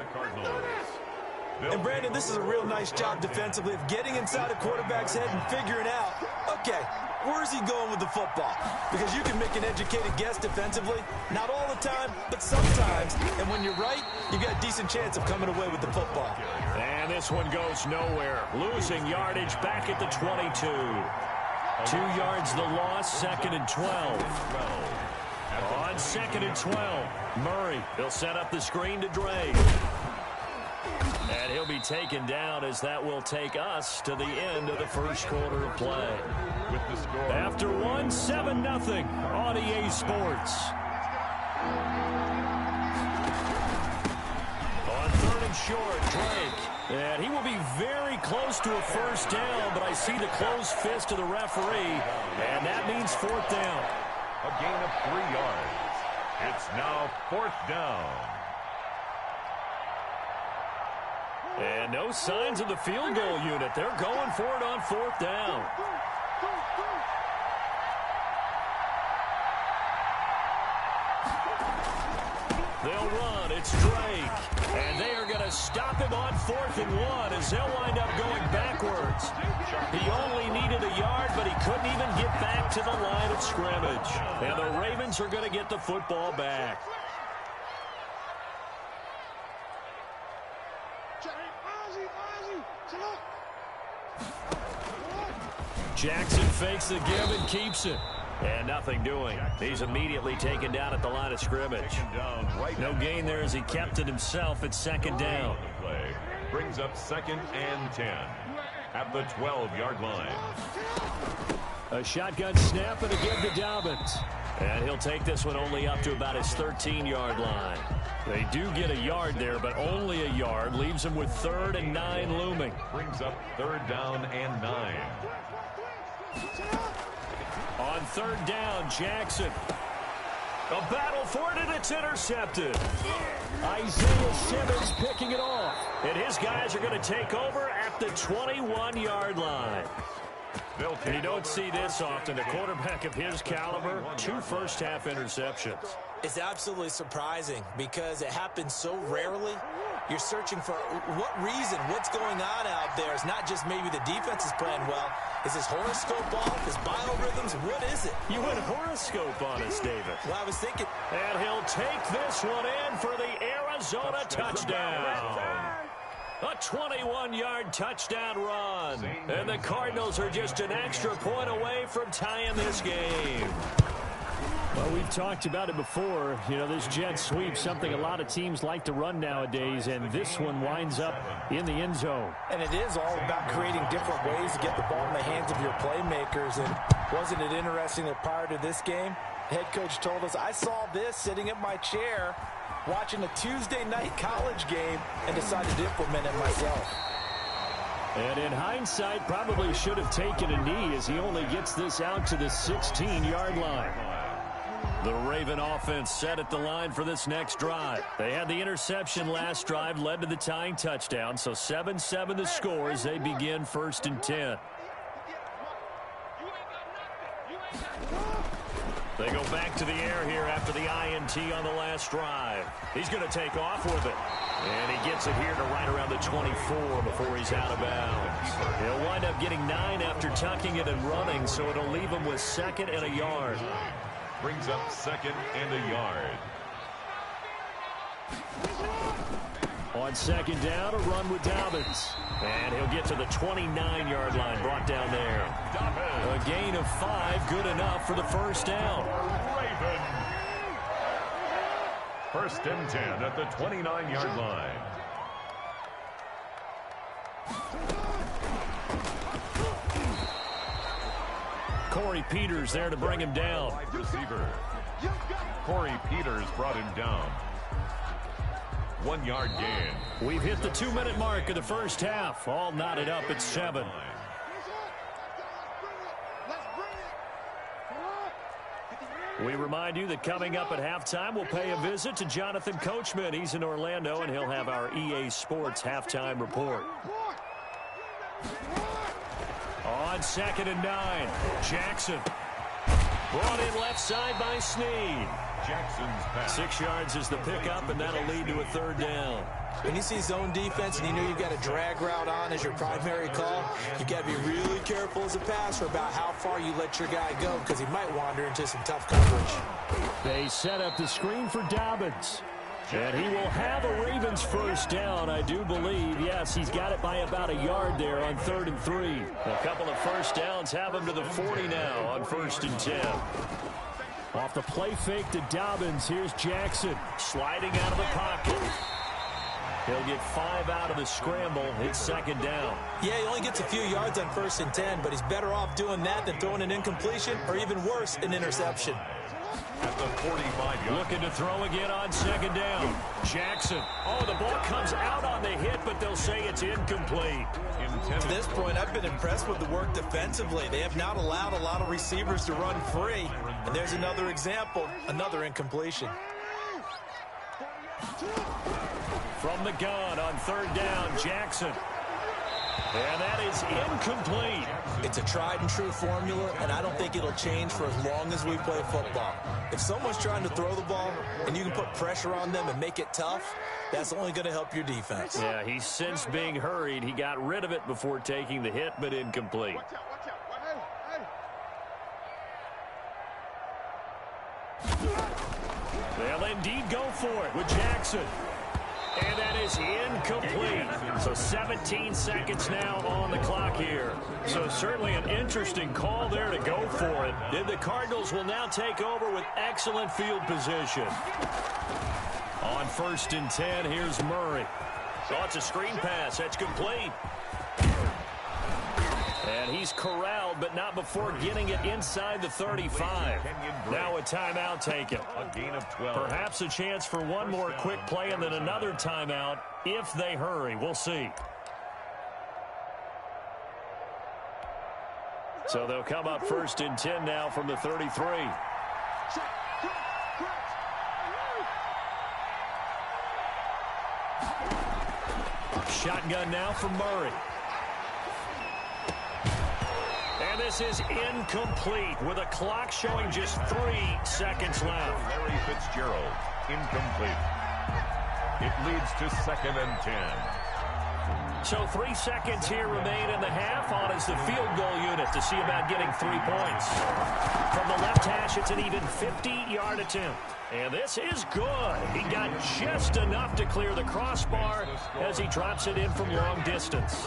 Speaker 3: And Brandon, this is a real nice job defensively of getting inside a quarterback's head and figuring out, okay, where's he going with the football? Because you can make an educated guess defensively, not all the time, but sometimes. And when you're right, you got a decent chance of coming away with the football.
Speaker 1: And this one goes nowhere. Losing yardage back at the 22. 2 yards the loss, 2nd and 12. On 2nd and 12, Murray, he'll set up the screen to Dre. And he'll be taken down as that will take us to the end of the first quarter of play.
Speaker 2: With the score.
Speaker 1: After 7-0 on EA Sports. On 3rd and short, Drake. And he will be very close to a first down, but I see the closed fist of the referee, and that means 4th down.
Speaker 2: A gain of 3 yards. It's now 4th down.
Speaker 1: And no signs of the field goal unit. They're going for it on 4th down. They'll run. It's Drake. And they are going to stop him on 4th and 1 as they'll wind up going backwards. He only needed a yard, but he couldn't even get back to the line of scrimmage. And the Ravens are going to get the football back. Jackson fakes the give and keeps it. And nothing doing. He's immediately taken down at the line of scrimmage. No gain there as he kept it himself at 2nd down.
Speaker 2: Play brings up 2nd and 10 at the 12-yard line.
Speaker 1: A shotgun snap and a give to Dobbins. And he'll take this one only up to about his 13-yard line. They do get a yard there, but only a yard. Leaves him with 3rd and 9 looming.
Speaker 2: Brings up 3rd down and 9.
Speaker 1: On 3rd down, Jackson. A battle for it, and it's intercepted. Isaiah Simmons picking it off. And his guys are going to take over at the 21-yard line. And you don't see this often. A quarterback of his caliber, 2 first-half interceptions.
Speaker 3: It's absolutely surprising because it happens so rarely. You're searching for what reason, what's going on out there. It's not just maybe the defense is playing well. Is his horoscope off? His biorhythms? What is it?
Speaker 1: You went horoscope on us, David.
Speaker 3: Well, I was thinking.
Speaker 1: And he'll take this one in for the Arizona touchdown. A 21-yard touchdown run. And the Cardinals are just an extra point away from tying this game. Well, we've talked about it before. You know, this jet sweep, something a lot of teams like to run nowadays, and this one winds up in the end zone.
Speaker 3: And it is all about creating different ways to get the ball in the hands of your playmakers. And wasn't it interesting that prior to this game, head coach told us, I saw this sitting in my chair watching a Tuesday night college game and decided to implement it myself.
Speaker 1: And in hindsight, probably should have taken a knee as he only gets this out to the 16-yard line. The Raven offense set at the line for this next drive. They had the interception last drive, led to the tying touchdown, so 7-7 the score as they begin 1st and 10. They go back to the air here after the INT on the last drive. He's going to take off with it. And he gets it here to right around the 24 before he's out of bounds. He'll wind up getting 9 after tucking it and running, so it'll leave him with 2nd and a yard.
Speaker 2: Brings up 2nd and a yard.
Speaker 1: On 2nd down, a run with Dobbins. And he'll get to the 29-yard line, brought down there. A gain of 5, good enough for the first down.
Speaker 2: Raven. 1st and 10 at the 29-yard line.
Speaker 1: Corey Peters there to bring him down.
Speaker 2: Receiver. Corey Peters brought him down. 1-yard gain.
Speaker 1: We've hit the 2-minute mark of the first half. All knotted up at 7. We remind you that coming up at halftime, we'll pay a visit to Jonathan Coachman. He's in Orlando, and he'll have our EA Sports halftime report. On 2nd and 9, Jackson. Brought in left side by Snead.
Speaker 2: Jackson's pass.
Speaker 1: 6 yards is the pickup, and that'll lead to a 3rd down.
Speaker 3: When you see zone defense and you know you've got a drag route on as your primary call, you've got to be really careful as a passer about how far you let your guy go because he might wander into some tough coverage.
Speaker 1: They set up the screen for Dobbins. And he will have a Ravens 1st down, I do believe. Yes, he's got it by about a yard there on 3rd and 3. A couple of 1st downs have him to the 40 now on 1st and 10. Off the play fake to Dobbins, here's Jackson sliding out of the pocket. He'll get 5 out of the scramble. It's 2nd down.
Speaker 3: Yeah, he only gets a few yards on 1st and 10, but he's better off doing that than throwing an incompletion or even worse, an interception.
Speaker 2: At the 45-yard.
Speaker 1: Looking to throw again on 2nd down. Jackson. Oh, the ball comes out on the hit, but they'll say it's incomplete.
Speaker 3: To this point, I've been impressed with the work defensively. They have not allowed a lot of receivers to run free. And there's another example, another incompletion.
Speaker 1: From the gun on 3rd down, Jackson. And that is incomplete.
Speaker 3: It's a tried and true formula, and I don't think it'll change for as long as we play football. If someone's trying to throw the ball and you can put pressure on them and make it tough, that's only going to help your defense.
Speaker 1: Yeah, he's since being hurried. He got rid of it before taking the hit, but incomplete. They'll indeed go for it with Jackson. And that is incomplete. So 17 seconds now on the clock here. So certainly an interesting call there to go for it. Then the Cardinals will now take over with excellent field position. On 1st and 10, here's Murray. Oh, it's a screen pass. That's complete. And he's corralled, but not before getting it inside the 35. Now a timeout taken.
Speaker 2: A gain of 12.
Speaker 1: Perhaps a chance for one more quick play and then another timeout if they hurry. We'll see. So they'll come up 1st and 10 now from the 33. Shotgun now from Murray. And this is incomplete with a clock showing just 3 seconds left.
Speaker 2: Larry Fitzgerald, incomplete. It leads to 2nd and 10.
Speaker 1: So 3 seconds here remain in the half. On is the field goal unit to see about getting 3 points. From the left hash, it's an even 50-yard attempt. And this is good. He got just enough to clear the crossbar as he drops it in from long distance.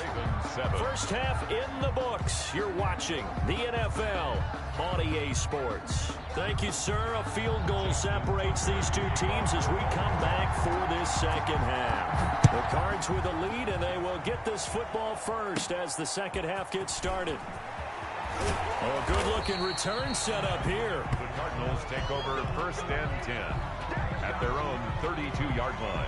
Speaker 1: First half in the books. You're watching the NFL on EA Sports. Thank you, sir. A field goal separates these two teams as we come back for this 2nd half. The Cards with a lead, and they will get this football first as the 2nd half gets started. Oh, good-looking return set up here.
Speaker 2: The Cardinals take over 1st and 10 at their own 32-yard line.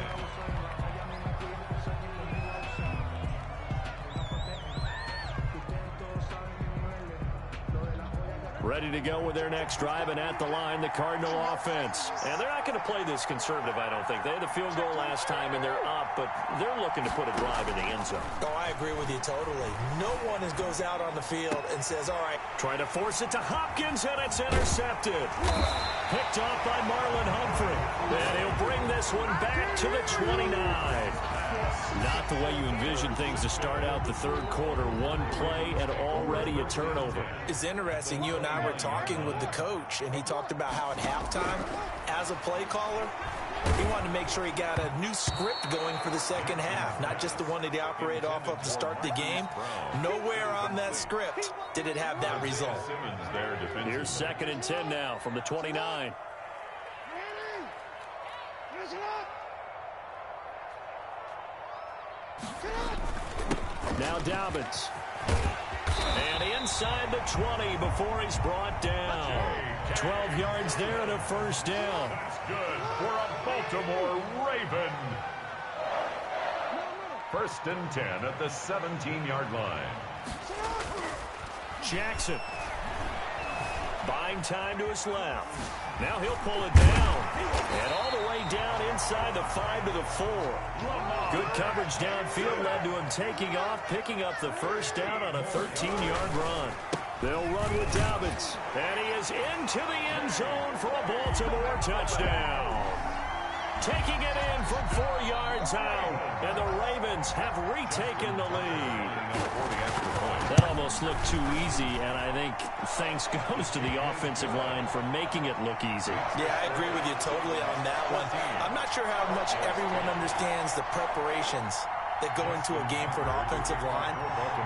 Speaker 1: Ready to go with their next drive, and at the line, the Cardinal offense. And they're not going to play this conservative, I don't think. They had the field goal last time, and they're up, but they're looking to put a drive in the end zone.
Speaker 3: Oh, I agree with you totally. No one goes out on the field and says, all right.
Speaker 1: Trying to force it to Hopkins, and it's intercepted. Picked off by Marlon Humphrey. And he'll bring this one back to the 29. Not the way you envision things to start out the 3rd quarter. One play and already a turnover.
Speaker 3: It's interesting. You and I were talking with the coach, and he talked about how at halftime, as a play caller, he wanted to make sure he got a new script going for the 2nd half, not just the one that he operated off of to start the game. Nowhere on that script did it have that result.
Speaker 1: Here's 2nd and 10 now from the 29. Now Dobbins. And inside the 20 before he's brought down. 12 yards there and a 1st down.
Speaker 2: That's good for a Baltimore Raven. 1st and 10 at the 17-yard line.
Speaker 1: Jackson. Buying time to his left. Now he'll pull it down. And all the way down inside the 5 to the 4. Good coverage downfield led to him taking off, picking up the 1st down on a 13-yard run. They'll run with Dobbins. And he is into the end zone for a Baltimore touchdown. Taking it in from 4 yards out. And the Ravens have retaken the lead. That almost looked too easy, and I think thanks goes to the offensive line for making it look easy.
Speaker 3: Yeah, I agree with you totally on that one. I'm not sure how much everyone understands the preparations that go into a game for an offensive line,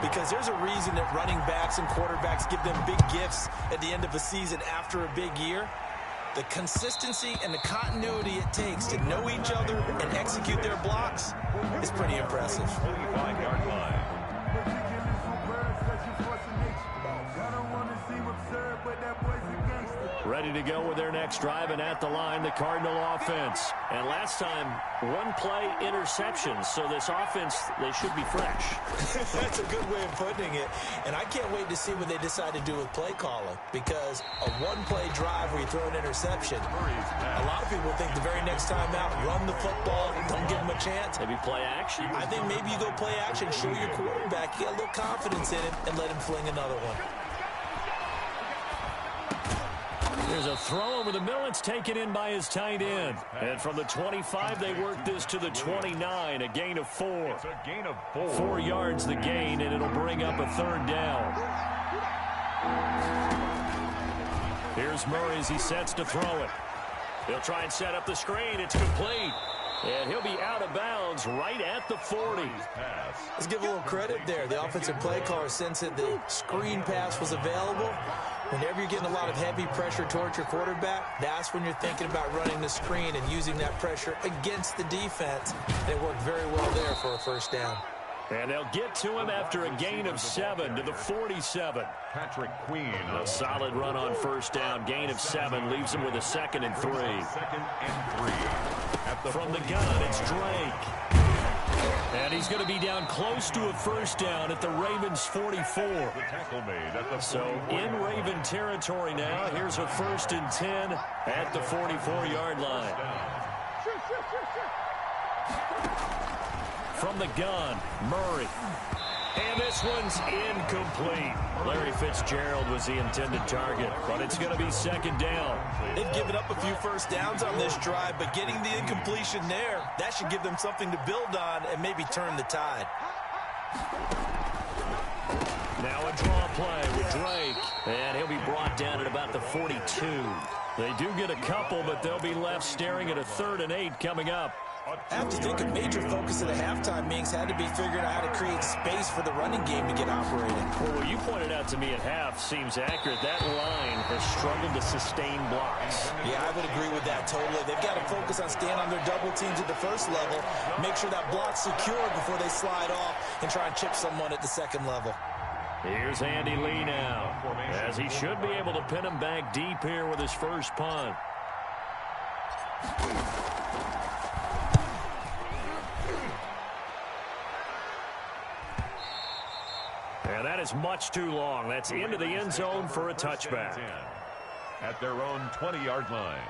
Speaker 3: because there's a reason that running backs and quarterbacks give them big gifts at the end of a season after a big year. The consistency and the continuity it takes to know each other and execute their blocks is pretty impressive.
Speaker 2: 25-yard line.
Speaker 1: Ready to go with their next drive, and at the line, the Cardinal offense. And last time, one play interception, so this offense, they should be fresh.
Speaker 3: That's a good way of putting it. And I can't wait to see what they decide to do with play calling, because a one-play drive where you throw an interception, a lot of people think the very next time out, run the football, don't give them a chance.
Speaker 1: Maybe play action?
Speaker 3: I think maybe you go play action, show your quarterback, you get a little confidence in him, and let him fling another one.
Speaker 1: There's a throw over the middle. It's taken in by his tight end. And from the 25, they work this to the 29, a gain of 4.
Speaker 2: It's a gain of 4.
Speaker 1: 4 yards the gain, and it'll bring up a third down. Here's Murray as he sets to throw it. He'll try and set up the screen. It's complete. And he'll be out of bounds right at the 40.
Speaker 3: Let's give a little credit there. The offensive play caller, since that the screen pass was available, whenever you're getting a lot of heavy pressure towards your quarterback, that's when you're thinking about running the screen and using that pressure against the defense. And it worked very well there for a first down.
Speaker 1: And they'll get to him after a gain of 7 to the 47.
Speaker 2: Patrick Queen.
Speaker 1: A solid run on first down. Gain of 7 leaves him with a 2nd and 3.
Speaker 2: 2nd and 3.
Speaker 1: From the gun, it's Drake. And he's going to be down close to a first down at the Ravens' 44.
Speaker 2: The tackle made at the
Speaker 1: So in Raven territory now. Here's a 1st and 10 at the 44-yard line. From the gun, Murray. And this one's incomplete. Larry Fitzgerald was the intended target, but it's going to be 2nd down.
Speaker 3: They've given up a few first downs on this drive, but getting the incompletion there, that should give them something to build on and maybe turn the tide.
Speaker 1: Now a draw play with Drake, and he'll be brought down at about the 42. They do get a couple, but they'll be left staring at a 3rd and 8 coming up.
Speaker 3: I have to think a major focus of the halftime meetings had to be figuring out how to create space for the running game to get operating.
Speaker 1: Well, what you pointed out to me at half seems accurate. That line has struggled to sustain blocks.
Speaker 3: Yeah, I would agree with that totally. They've got to focus on staying on their double teams at the first level, make sure that block's secure before they slide off and try and chip someone at the 2nd level.
Speaker 1: Here's Andy Lee now, as he should be able to pin him back deep here with his first punt. And that is much too long. That's into the end zone for a touchback.
Speaker 2: At their own 20-yard line.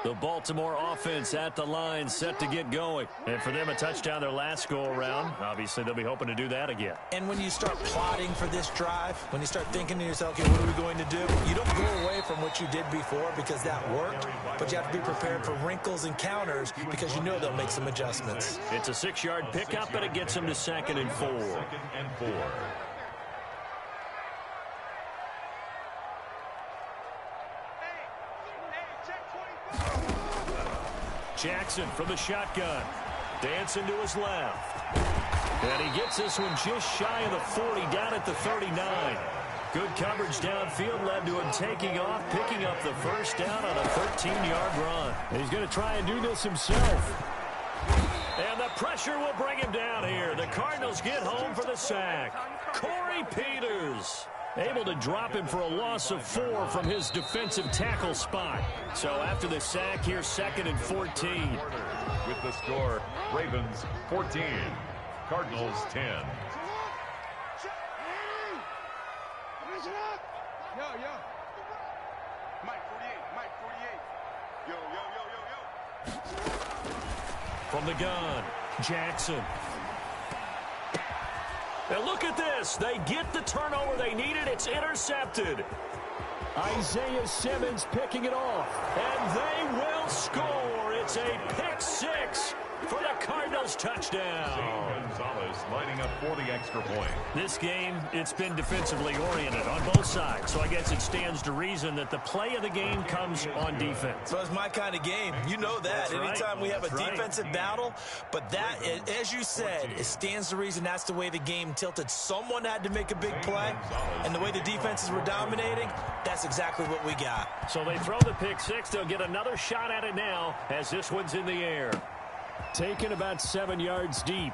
Speaker 1: The Baltimore offense at the line, set to get going. And for them, a touchdown their last go-around. Obviously, they'll be hoping to do that again.
Speaker 3: And when you start plotting for this drive, when you start thinking to yourself, okay, what are we going to do? You don't go away from what you did before because that worked, but you have to be prepared for wrinkles and counters because you know they'll make some adjustments.
Speaker 1: It's a 6-yard pickup, but it gets them to 2nd and 4.
Speaker 2: 2nd and 4.
Speaker 1: Jackson from the shotgun. Dancing to his left. And he gets this one just shy of the 40, down at the 39. Good coverage downfield led to him taking off, picking up the first down on a 13-yard run. And he's going to try and do this himself. And the pressure will bring him down here. The Cardinals get home for the sack. Corey Peters able to drop him for a loss of 4 from his defensive tackle spot. So after the sack, here's 2nd and 14.
Speaker 2: With the score, Ravens 14, Cardinals 10.
Speaker 1: From the gun, Jackson. And look at this. They get the turnover they needed. It's intercepted. Isaiah Simmons picking it off. And they will score. It's a pick six for the Cardinals touchdown.
Speaker 2: Gonzalez lining up for the extra point.
Speaker 1: This game, it's been defensively oriented on both sides. So I guess it stands to reason that the play of the game comes on defense.
Speaker 3: So it's my kind of game. You know that. Anytime we have a defensive battle. But that, as you said, it stands to reason that's the way the game tilted. Someone had to make a big play. And the way the defenses were dominating, that's exactly what we got.
Speaker 1: So they throw the pick six. They'll get another shot at it now as this one's in the air. Taken about 7 yards deep.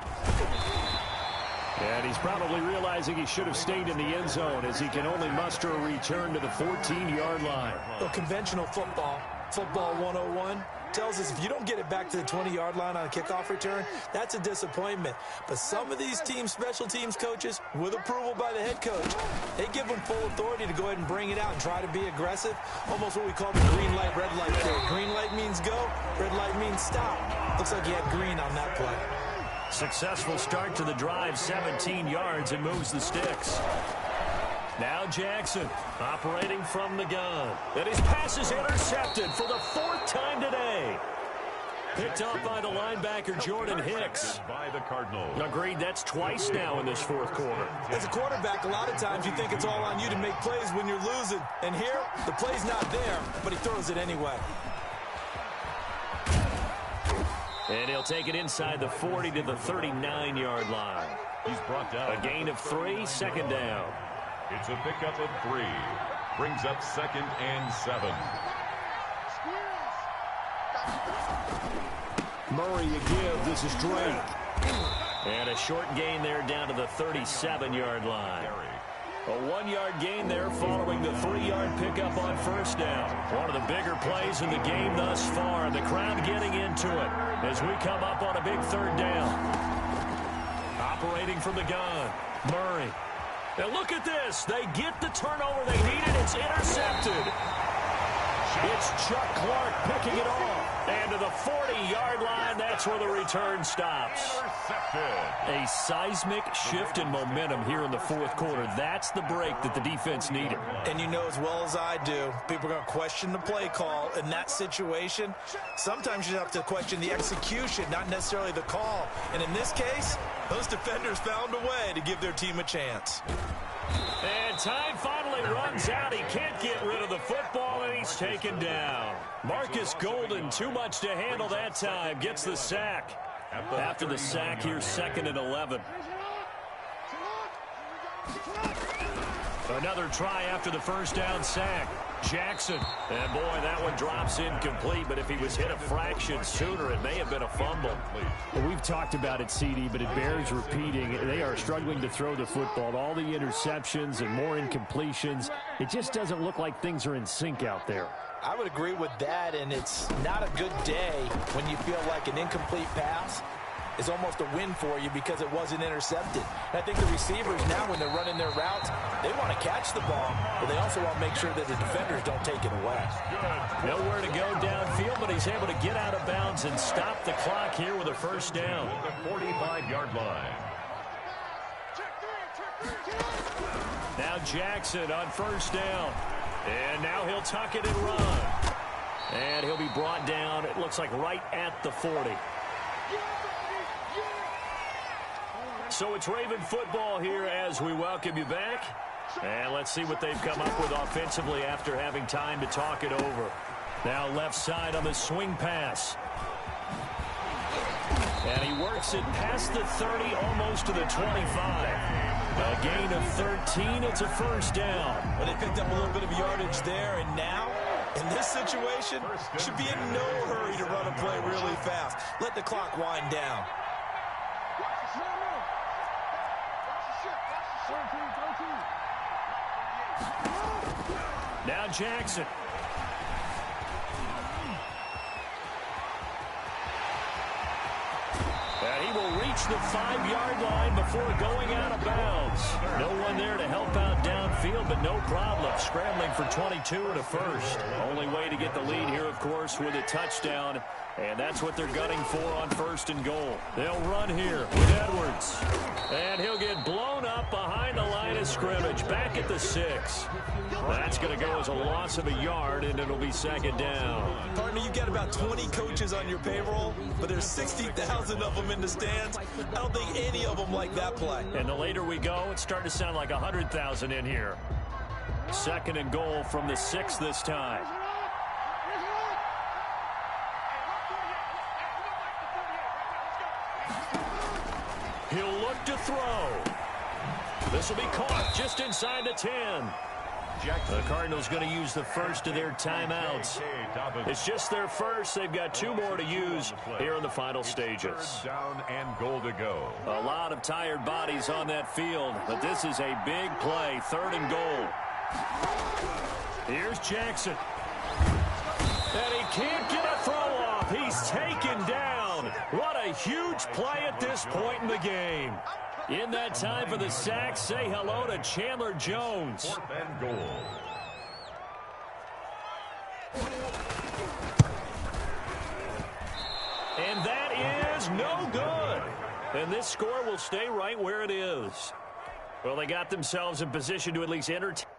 Speaker 1: And he's probably realizing he should have stayed in the end zone as he can only muster a return to the 14-yard line.
Speaker 3: Well, conventional football 101, tells us if you don't get it back to the 20-yard line on a kickoff return, that's a disappointment. But some of these teams, special teams coaches, with approval by the head coach, they give them full authority to go ahead and bring it out and try to be aggressive. Almost what we call the green light, red light theory. Green light means go, red light means stop. Looks like you had green on that play.
Speaker 1: Successful start to the drive, 17 yards, and moves the sticks. Now Jackson operating from the gun. And his pass is intercepted for the 4th time today. Picked up by the linebacker Jordan Hicks.
Speaker 2: By the Cardinals.
Speaker 1: Agreed, that's twice now in this 4th quarter.
Speaker 3: As a quarterback, a lot of times you think it's all on you to make plays when you're losing. And here, the play's not there, but he throws it anyway.
Speaker 1: And he'll take it inside the 40 to the 39-yard line.
Speaker 2: He's brought down.
Speaker 1: A gain of 3, second down.
Speaker 2: It's a pickup of 3. Brings up 2nd and 7.
Speaker 1: Murray a give. This is Drake. And a short gain there down to the 37-yard line. A 1-yard gain there following the 3-yard pickup on first down. One of the bigger plays in the game thus far. And the crowd getting into it as we come up on a big 3rd down. Operating from the gun, Murray. Now look at this. They get the turnover they needed. It's intercepted. It's Chuck Clark picking it off. And to the 40-yard line, that's where the return stops. A seismic shift in momentum here in the 4th quarter. That's the break that the defense needed.
Speaker 3: And you know as well as I do, people are going to question the play call in that situation. Sometimes you have to question the execution, not necessarily the call. And in this case, those defenders found a way to give their team a chance.
Speaker 1: And time finally runs out. He can't get rid of the football, and he's taken down. Marcus Golden, too much to handle that time, gets the sack. After the sack, here's 2nd and 11. Another try after the first down sack. Jackson. And boy, that one drops incomplete, but if he was hit a fraction sooner, it may have been a fumble.
Speaker 5: Well, we've talked about it, CD, but it bears repeating. They are struggling to throw the football. All the interceptions and more incompletions. It just doesn't look like things are in sync out there.
Speaker 3: I would agree with that, and it's not a good day when you feel like an incomplete pass is almost a win for you because it wasn't intercepted. And I think the receivers now, when they're running their routes, they want to catch the ball, but they also want to make sure that the defenders don't take it away.
Speaker 1: Nowhere to go downfield, but he's able to get out of bounds and stop the clock here with a first down.
Speaker 2: The 45-yard line.
Speaker 1: Now Jackson on first down. And now he'll tuck it and run. And he'll be brought down, it looks like right at the 40. So it's Raven football here as we welcome you back. And let's see what they've come up with offensively after having time to talk it over. Now left side on the swing pass. And he works it past the 30, almost to the 25. A gain of 13, it's a first down.
Speaker 3: Well, they picked up a little bit of yardage there, and now, in this situation, should be in no hurry to run a play really fast. Let the clock wind down.
Speaker 1: Now Jackson. And he will reach the 5-yard line before going out of bounds. No one there to help out downfield, but no problem. Scrambling for 22 and a first. Only way to get the lead here, of course, with a touchdown. And that's what they're gunning for on 1st and goal. They'll run here with Edwards. And he'll get blown up scrimmage, back at the 6. That's going to go as a loss of a yard, and it'll be second down.
Speaker 3: Partner, you've got about 20 coaches on your payroll, but there's 60,000 of them in the stands. I don't think any of them like that play.
Speaker 1: And the later we go, it's starting to sound like 100,000 in here. Second and goal from the 6 this time. He'll look to throw. This will be caught just inside the 10. The Cardinals going to use the first of their timeouts. It's just their first. They've got 2 more to use here in the final stages.
Speaker 2: Down and goal to go.
Speaker 1: A lot of tired bodies on that field, but this is a big play. 3rd and goal. Here's Jackson. And he can't get a throw off. He's taken down. What a huge play at this point in the game. In that time for the sack, say hello to Chandler Jones.
Speaker 2: 4th and goal.
Speaker 1: And that is no good. And this score will stay right where it is. Well, they got themselves in position to at least entertain.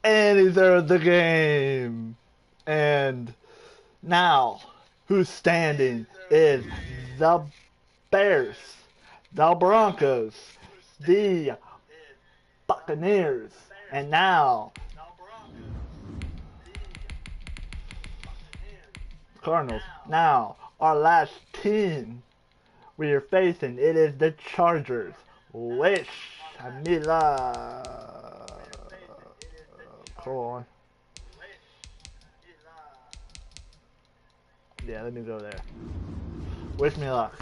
Speaker 4: And he's out of the game. And now, who's standing is the Bears, the Broncos, the Buccaneers, and now Cardinals. Now, our last team we are facing, it is the Chargers. Wish me luck. Hold on. Yeah, let me go there. Wish me luck.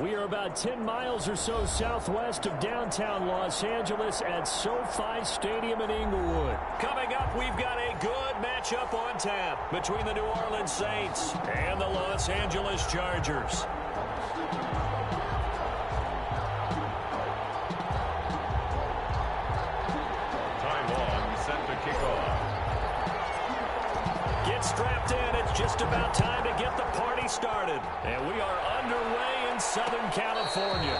Speaker 1: We are about 10 miles or so southwest of downtown Los Angeles at SoFi Stadium in Inglewood. Coming up, we've got a good matchup on tap between the New Orleans Saints and the Los Angeles Chargers.
Speaker 2: Time long, set to kick off.
Speaker 1: Get strapped in. It's just about time to get the party started. And we are underway in Southern California.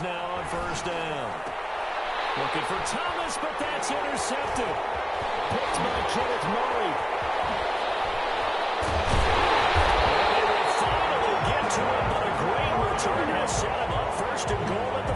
Speaker 1: Now on first down. Looking for Thomas, but that's intercepted. Picked by Kenneth Murray. And they will finally get to him, but a great return has set him up first and goal at the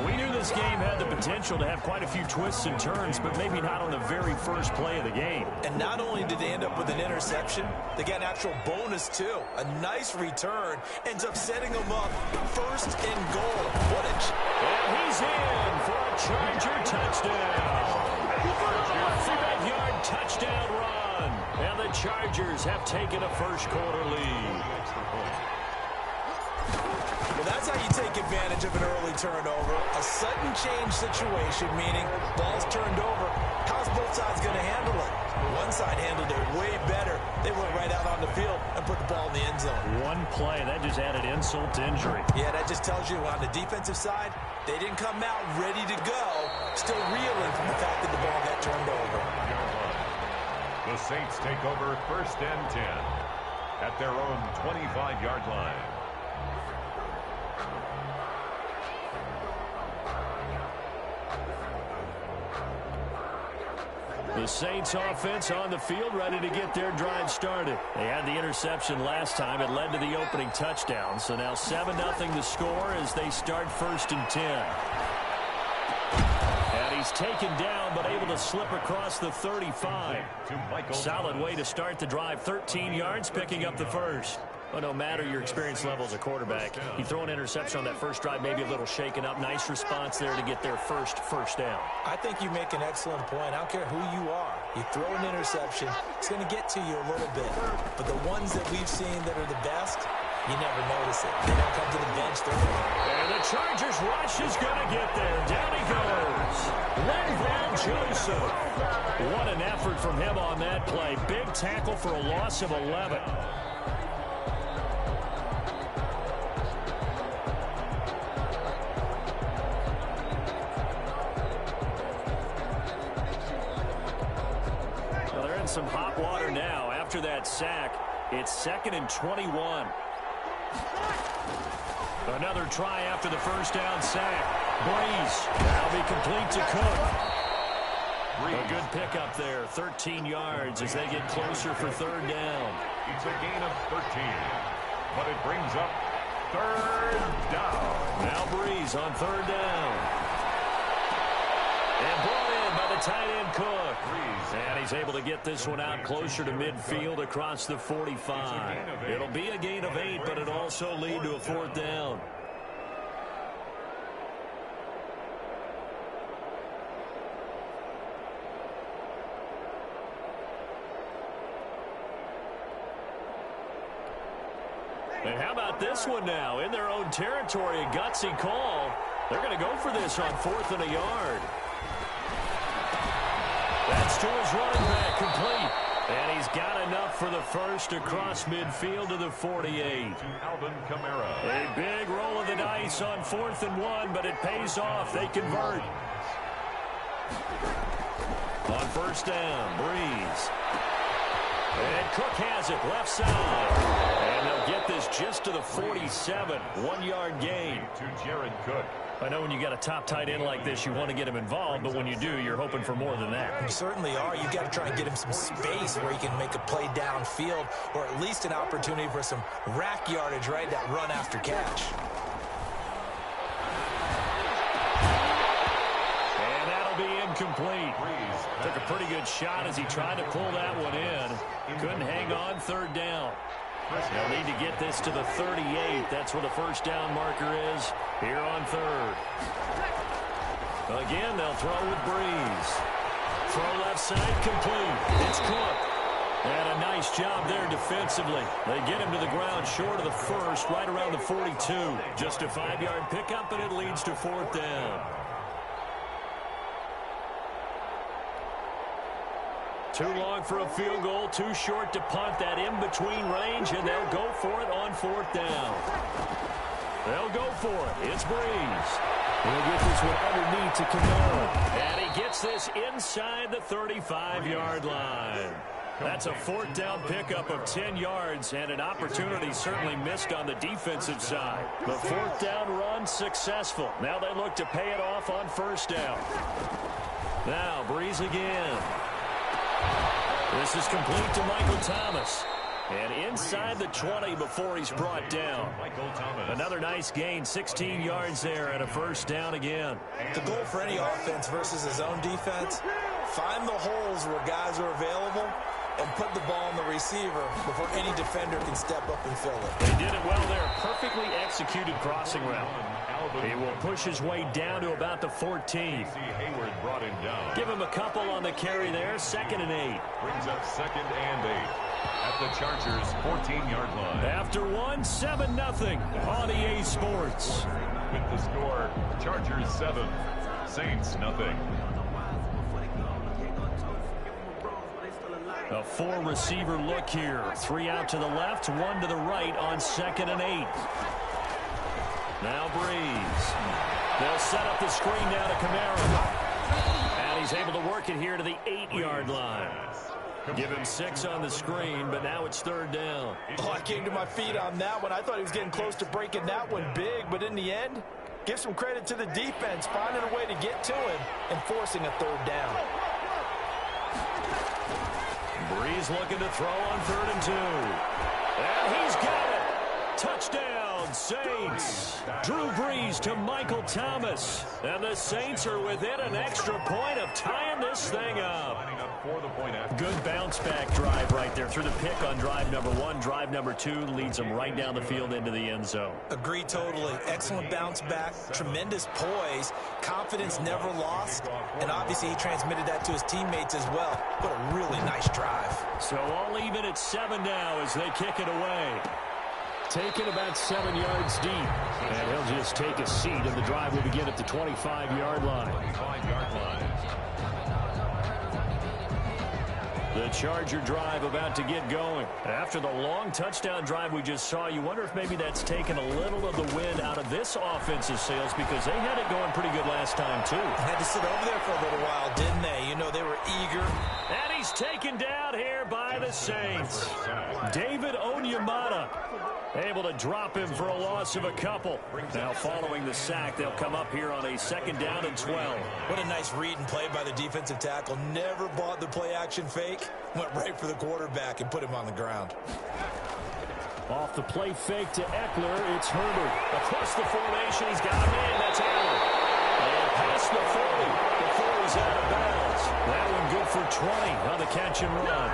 Speaker 1: 5. We knew this game had the potential to have quite a few twists and turns, but maybe not on the very first play of the game.
Speaker 3: And not only did they end up with an interception, they got an actual bonus too. A nice return ends up setting them up first and goal. What a...
Speaker 1: And he's in for a Charger touchdown. 35-yard touchdown run. And the the Chargers have taken a first-quarter lead.
Speaker 3: Well, that's how you take advantage of an early turnover. A sudden change situation, meaning ball's turned over. How's both sides going to handle it? One side handled it way better. They went right out on the field and put the ball in the end zone.
Speaker 1: One play, that just added insult to injury.
Speaker 3: Yeah, that just tells you on the defensive side, they didn't come out ready to go, still reeling from the fact that the ball got turned over.
Speaker 2: The Saints take over 1st and 10 at their own 25-yard line.
Speaker 1: The Saints offense on the field, ready to get their drive started. They had the interception last time. It led to the opening touchdown. So now 7-0 the score as they start 1st and 10. And he's taken down, but able to slip across the 35. Solid way to start the drive. 13 yards, picking up the first. Well, no matter your experience level as a quarterback, you throw an interception on that first drive, maybe a little shaken up. Nice response there to get their first down.
Speaker 3: I think you make an excellent point. I don't care who you are. You throw an interception, it's going to get to you a little bit. But the ones that we've seen that are the best, you never notice it. They don't come to the bench.
Speaker 1: And the Chargers rush is going to get there. Down he goes. Linval Joseph. What an effort from him on that play. Big tackle for a loss of 11. Some hot water now after that sack. It's 2nd and 21. Another try after the first down sack. Breeze. That'll be complete to Cook. A good pickup there. 13 yards as they get closer for 3rd down.
Speaker 2: It's a gain of 13, but it brings up 3rd down.
Speaker 1: Now Breeze on 3rd down. And brought in by the tight end Cook. And he's able to get this one out closer to midfield across the 45. It'll be a gain of 8, but it'll also lead to a 4th down. And how about this one now? In their own territory, a gutsy call. They're going to go for this on 4th and a yard. That's to his running back, complete. And he's got enough for the first across midfield to the 48.
Speaker 2: Alvin Kamara.
Speaker 1: A big roll of the dice on 4th and 1, but it pays off. They convert. On 1st down, Breeze. And Cook has it, left side. And they'll get this just to the 47. 1-yard gain.
Speaker 2: To Jared Cook.
Speaker 1: I know when you got a top tight end like this, you want to get him involved, but when you do, you're hoping for more than that.
Speaker 3: You certainly are. You got to try and get him some space where he can make a play downfield, or at least an opportunity for some rack yardage, right? That run after catch.
Speaker 1: And that'll be incomplete. Took a pretty good shot as he tried to pull that one in. Couldn't hang on. 3rd down. They'll need to get this to the 38. That's where the first down marker is here on 3rd. Again, they'll throw with Breeze. Throw left side, complete. It's Cook. And a nice job there defensively. They get him to the ground short of the first, right around the 42. Just a 5-yard pickup, and it leads to 4th down. Too long for a field goal, too short to punt. That in-between range, and they'll go for it on 4th down. They'll go for it. It's Breeze. He'll get this one underneath to Kamara. And he gets this inside the 35-yard line. That's a 4th down pickup of 10 yards, and an opportunity certainly missed on the defensive side. The 4th down run successful. Now they look to pay it off on 1st down. Now Breeze again. This is complete to Michael Thomas. And inside the 20 before he's brought down. Another nice gain, 16 yards there, and a 1st down again.
Speaker 3: The goal for any offense versus his own defense, find the holes where guys are available and put the ball on the receiver before any defender can step up and fill it.
Speaker 1: They did it well there. Perfectly executed crossing route. He will push his way down to about the 14.
Speaker 2: Hayward brought him down.
Speaker 1: Give him a couple on the carry there. 2nd and 8.
Speaker 2: Brings up 2nd and 8 at the Chargers' 14-yard line.
Speaker 1: After 7-0 on EA Sports.
Speaker 2: With the score, Chargers 7, Saints nothing.
Speaker 1: A 4-receiver look here. 3 out to the left, 1 to the right on 2nd and 8. Now Breeze. They'll set up the screen down to Kamara. And he's able to work it here to the 8-yard line. Give him 6 on the screen, but now it's 3rd down.
Speaker 3: Oh, I came to my feet on that one. I thought he was getting close to breaking that one big, but in the end, give some credit to the defense, finding a way to get to him and forcing a 3rd down.
Speaker 1: Breeze looking to throw on 3rd and 2. And he's got it. Touchdown, Saints. Drew Brees to Michael Thomas. And the Saints are within an extra point of tying this thing up. Good bounce-back drive right there through the pick on drive number 1. Drive number 2 leads them right down the field into the end zone.
Speaker 3: Agree totally. Excellent bounce back, tremendous poise, confidence never lost, and obviously he transmitted that to his teammates as well. What a really nice drive.
Speaker 1: So all even at 7 now as they kick it away. Taken about 7 yards deep. And he'll just take a seat, and the drive will begin at the 25-yard line.
Speaker 2: 25-yard line.
Speaker 1: The Charger drive about to get going. After the long touchdown drive we just saw, you wonder if maybe that's taken a little of the wind out of this offensive sails, because they had it going pretty good last time, too.
Speaker 3: Had to sit over there for a little while, didn't they? You know, they were eager.
Speaker 1: And he's taken down here by the Saints. David Onyemata able to drop him for a loss of a couple. Now following the sack, they'll come up here on a 2nd down and 12.
Speaker 3: What a nice read and play by the defensive tackle. Never bought the play-action fake. Went right for the quarterback and put him on the ground.
Speaker 1: Off the play fake to Eckler, it's Herbert. Across the formation, he's got him in. That's Allen. And past the 40 before he's out of bounds. That one good for 20 on the catch and run.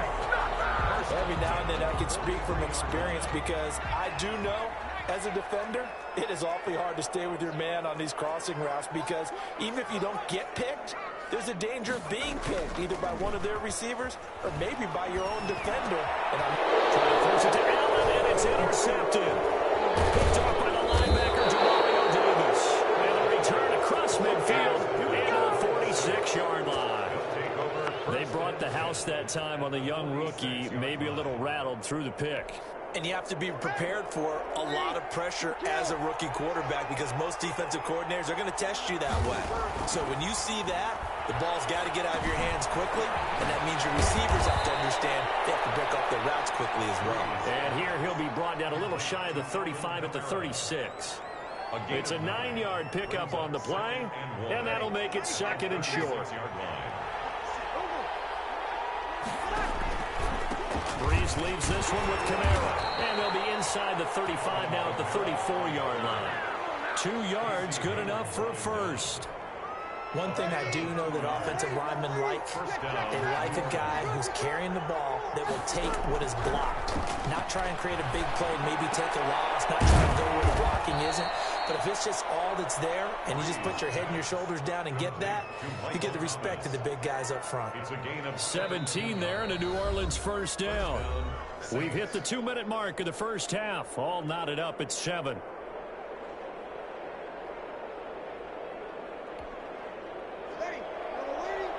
Speaker 3: Every now and then I can speak from experience, because I do know as a defender it is awfully hard to stay with your man on these crossing routes, because even if you don't get picked, there's a danger of being picked either by one of their receivers or maybe by your own defender. And I'm
Speaker 1: trying to force it to Allen, and it's intercepted. Picked off by the linebacker, Demario Davis. And a return across midfield into the 46-yard line. They brought the house that time on the young rookie, maybe a little rattled through the pick.
Speaker 3: And you have to be prepared for a lot of pressure as a rookie quarterback, because most defensive coordinators are going to test you that way. So when you see that, the ball's got to get out of your hands quickly, and that means your receivers have to understand they have to break up their routes quickly as well.
Speaker 1: And here he'll be brought down a little shy of the 35 at the 36. It's a 9-yard pickup on the play, and that'll make it 2nd and short. Breeze leaves this one with Kamara. And they'll be inside the 35 now at the 34-yard line. 2 yards, good enough for a first.
Speaker 3: One thing I do know that offensive linemen like, they like a guy who's carrying the ball that will take what is blocked. Not try and create a big play, maybe take a loss, not try to go where the blocking isn't. But if it's just all that's there, and you just put your head and your shoulders down and get that, you get the respect of the big guys up front.
Speaker 1: 17 there and a New Orleans first down. We've hit the 2-minute mark of the first half. All knotted up at 7.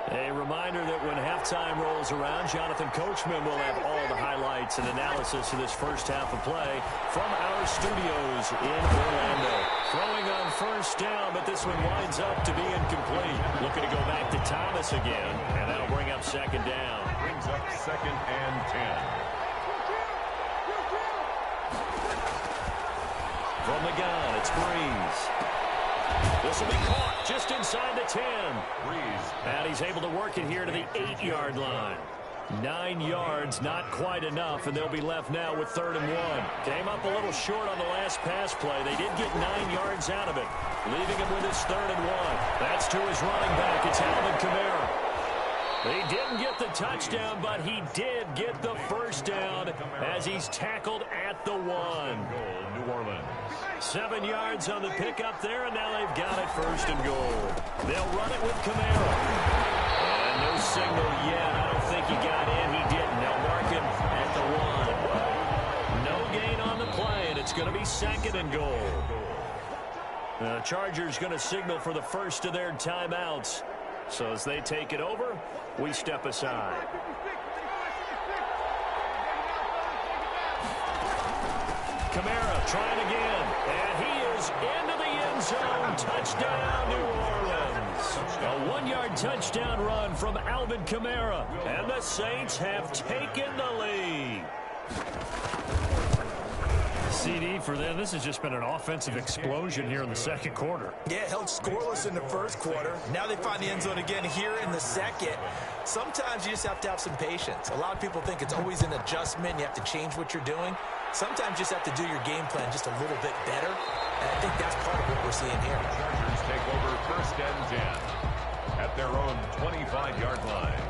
Speaker 1: A reminder that when halftime rolls around, Jonathan Coachman will have all the highlights and analysis of this first half of play from our studios in Orlando. Throwing on first down, but this one winds up to be incomplete. Looking to go back to Thomas again, and that'll bring up 2nd down.
Speaker 2: Brings up 2nd and 10.
Speaker 1: From the gun, it's Breeze. This will be caught just inside the 10.
Speaker 2: Breeze.
Speaker 1: And he's able to work it here to the 8-yard line. 9 yards, not quite enough, and they'll be left now with 3rd and 1. Came up a little short on the last pass play. They did get 9 yards out of it, leaving him with his 3rd and 1. That's to his running back. It's Alvin Kamara. He didn't get the touchdown, but he did get the first down as he's tackled at the 1.
Speaker 2: New Orleans.
Speaker 1: 7 yards on the pickup there, and now they've got it 1st and goal. They'll run it with Kamara. And no signal yet. I don't think he got in. He didn't. They'll mark him at the 1. No gain on the play, and it's going to be 2nd and goal. The Chargers going to signal for the first of their timeouts. So as they take it over, we step aside. Kamara trying again, and he is into the end zone. Touchdown, New Orleans. A 1-yard touchdown run from Alvin Kamara, and the Saints have taken the lead. CD for them. This has just been an offensive explosion here in the 2nd quarter.
Speaker 3: Yeah, held scoreless in the 1st quarter. Now they find the end zone again here in the 2nd. Sometimes you just have to have some patience. A lot of people think it's always an adjustment. You have to change what you're doing. Sometimes you just have to do your game plan just a little bit better. And I think that's part of what we're seeing here.
Speaker 2: Chargers take over 1st and 10 at their own 25-yard line.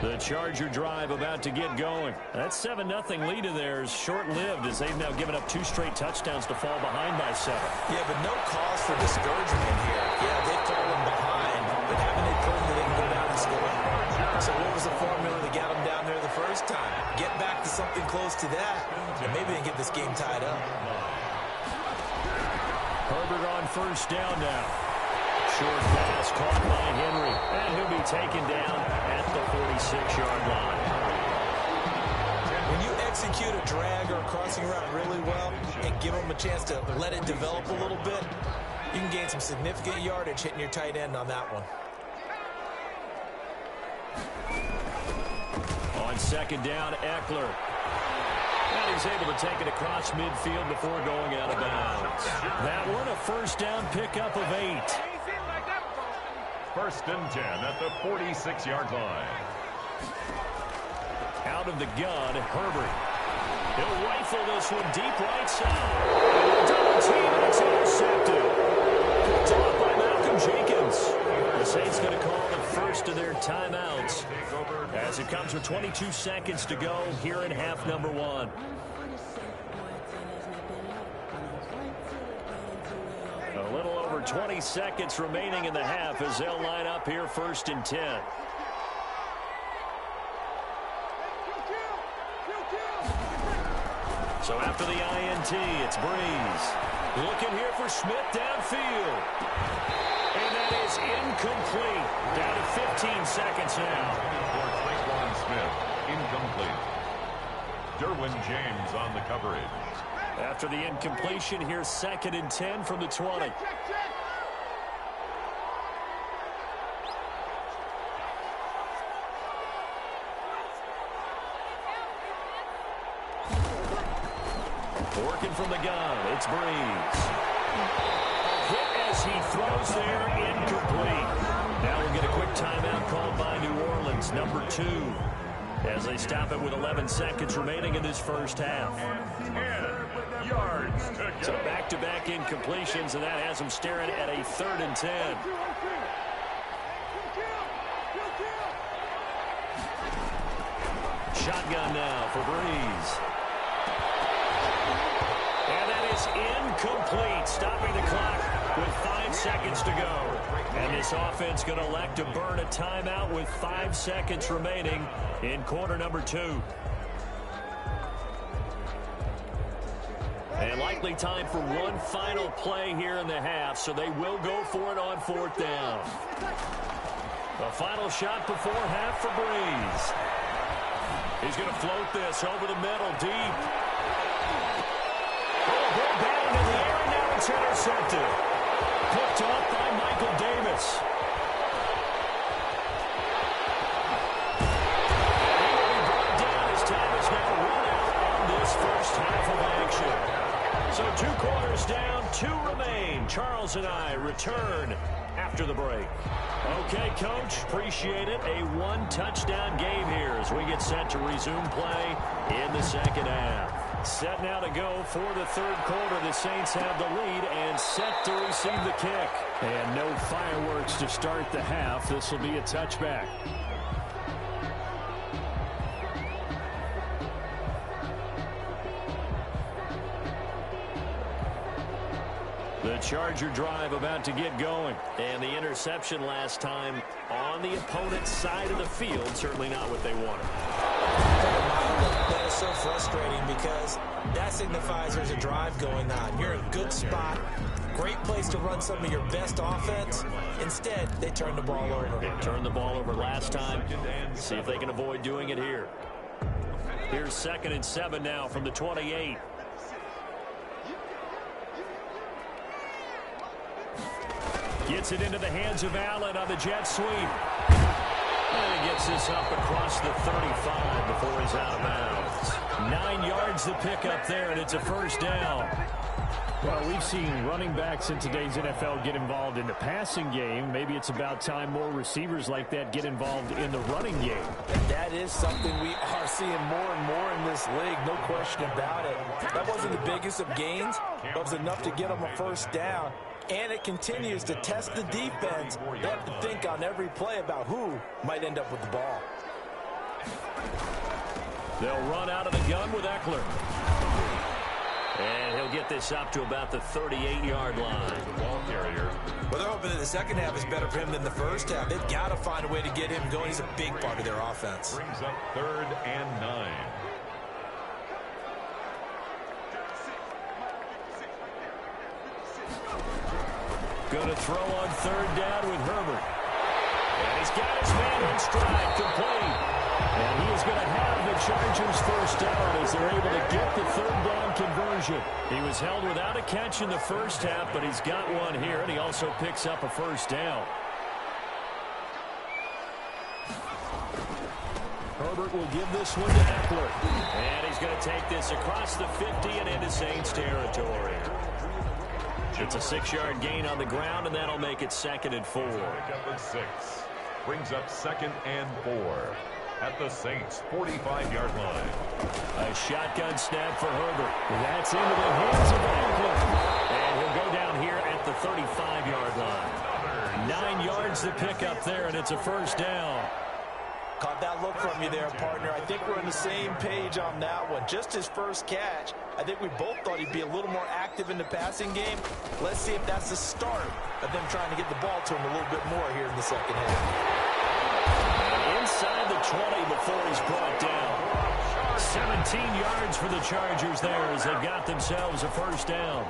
Speaker 1: The Charger drive about to get going. That 7-0 lead of theirs short-lived as they've now given up 2 straight touchdowns to fall behind by 7.
Speaker 3: Yeah, but no cause for discouragement here. Yeah, they've fallen behind, but haven't they proven that they can go down and score? So what was the formula that got them down there the first time? Get back to something close to that, and maybe they can get this game tied up.
Speaker 1: Herbert on 1st down now. Short pass caught by Henry, and he'll be taken down at the 46-yard line.
Speaker 3: When you execute a drag or a crossing route really well and give them a chance to let it develop a little bit, you can gain some significant yardage hitting your tight end on that one.
Speaker 1: On 2nd down, Eckler. And he's able to take it across midfield before going out of bounds. That one a 1st down pickup of 8.
Speaker 2: 1st and 10 at the 46-yard line.
Speaker 1: Out of the gun, Herbert. He'll rifle this one deep right side. Double team, and it's intercepted. Picked off by Malcolm Jenkins. The Saints going to call the first of their timeouts as it comes with 22 seconds to go here in half number 1. A little over 20 seconds remaining in the half as they'll line up here 1st and 10. So after the INT, it's Breeze. Looking here for Smith downfield. And that is incomplete. Down to 15 seconds now.
Speaker 2: For Tyquan Smith, incomplete. Derwin James on the coverage.
Speaker 1: After the incompletion, here's 2nd and 10 from the 20. Working from the gun, it's Breeze. Hit as he throws there, incomplete. Now we'll get a quick timeout called by New Orleans, number 2. As they stop it with 11 seconds remaining in this first half.
Speaker 2: 10 yards to go.
Speaker 1: So back-to-back incompletions, and that has them staring at a 3rd and 10. Shotgun now for Breeze. And that is incomplete, stopping the clock with 5 seconds to go. And this offense going to elect to burn a timeout with 5 seconds remaining in quarter number 2. And likely time for one final play here in the half, so they will go for it on 4th down. The final shot before half for Breeze. He's going to float this over the middle, deep. Ball down in the air, and now it's intercepted. Picked off by Michael Davis. He will be brought down as time is now run out on this first half of action. So 2 quarters down, 2 remain. Charles and I return after the break. Okay, Coach, appreciate it. A 1-touchdown game here as we get set to resume play in the second half. Set now to go for the third quarter. The Saints have the lead and set to receive the kick. And no fireworks to start the half. This will be a touchback. The Charger drive about to get going. And the interception last time on the opponent's side of the field. Certainly not what they wanted.
Speaker 3: That is so frustrating because that signifies there's a drive going on. You're in a good spot. Great place to run some of your best offense. Instead, they turn the ball over.
Speaker 1: They turned the ball over last time. See if they can avoid doing it here. Here's 2nd and 7 now from the 28. Gets it into the hands of Allen on the jet sweep. And he gets this up across the 35 before he's out of bounds. 9 yards to pick up there, and it's a first down. Well, we've seen running backs in today's NFL get involved in the passing game. Maybe it's about time more receivers like that get involved in the running game.
Speaker 3: That is something we are seeing more and more in this league, no question about it. That wasn't the biggest of gains, but it was enough to get them a first down. And it continues to test the defense. They have to think on every play about who might end up with the ball.
Speaker 1: They'll run out of the gun with Eckler. And he'll get this up to about the 38-yard line.
Speaker 2: Ball carrier.
Speaker 3: Well, they're hoping that the second half is better for him than the first half. They've got to find a way to get him going. He's a big part of their offense.
Speaker 2: Brings up 3rd and 9.
Speaker 1: Going to throw on 3rd down with Herbert. And he's got his man in stride, complete. And he is going to have the Chargers first down as they're able to get the 3rd down conversion. He was held without a catch in the first half, but he's got one here, and he also picks up a first down. Herbert will give this one to Eckler. And he's going to take this across the 50 and into Saints territory. It's a 6-yard gain on the ground, and that'll make it 2nd and 4.
Speaker 2: Number 6 brings up 2nd and 4 at the Saints' 45-yard line.
Speaker 1: A shotgun snap for Herbert. That's into the hands of Eckler. And he'll go down here at the 35-yard line. 9 yards to pick up there, and it's a first down.
Speaker 3: Caught that look from you there, partner. I think we're on the same page on that one. Just his first catch. I think we both thought he'd be a little more active in the passing game. Let's see if that's the start of them trying to get the ball to him a little bit more here in the second half.
Speaker 1: Inside the 20 before he's brought down. 17 yards for the Chargers there as they've got themselves a first down.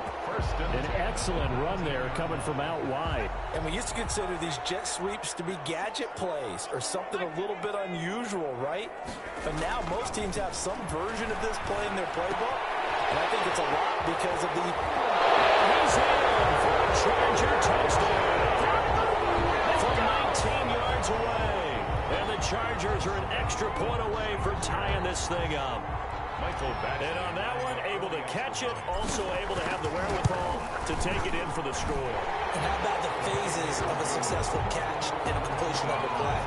Speaker 1: An excellent run there coming from out wide.
Speaker 3: And we used to consider these jet sweeps to be gadget plays or something a little bit unusual, right? But now most teams have some version of this play in their playbook. And I think it's a lot because of the...
Speaker 1: He's in for a Charger touchdown. From 19 yards away. And the Chargers are an extra point away from tying this thing up. And on that one, able to catch it, also able to have the wherewithal to take it in for the score.
Speaker 3: And how about the phases of a successful catch and a completion of a play?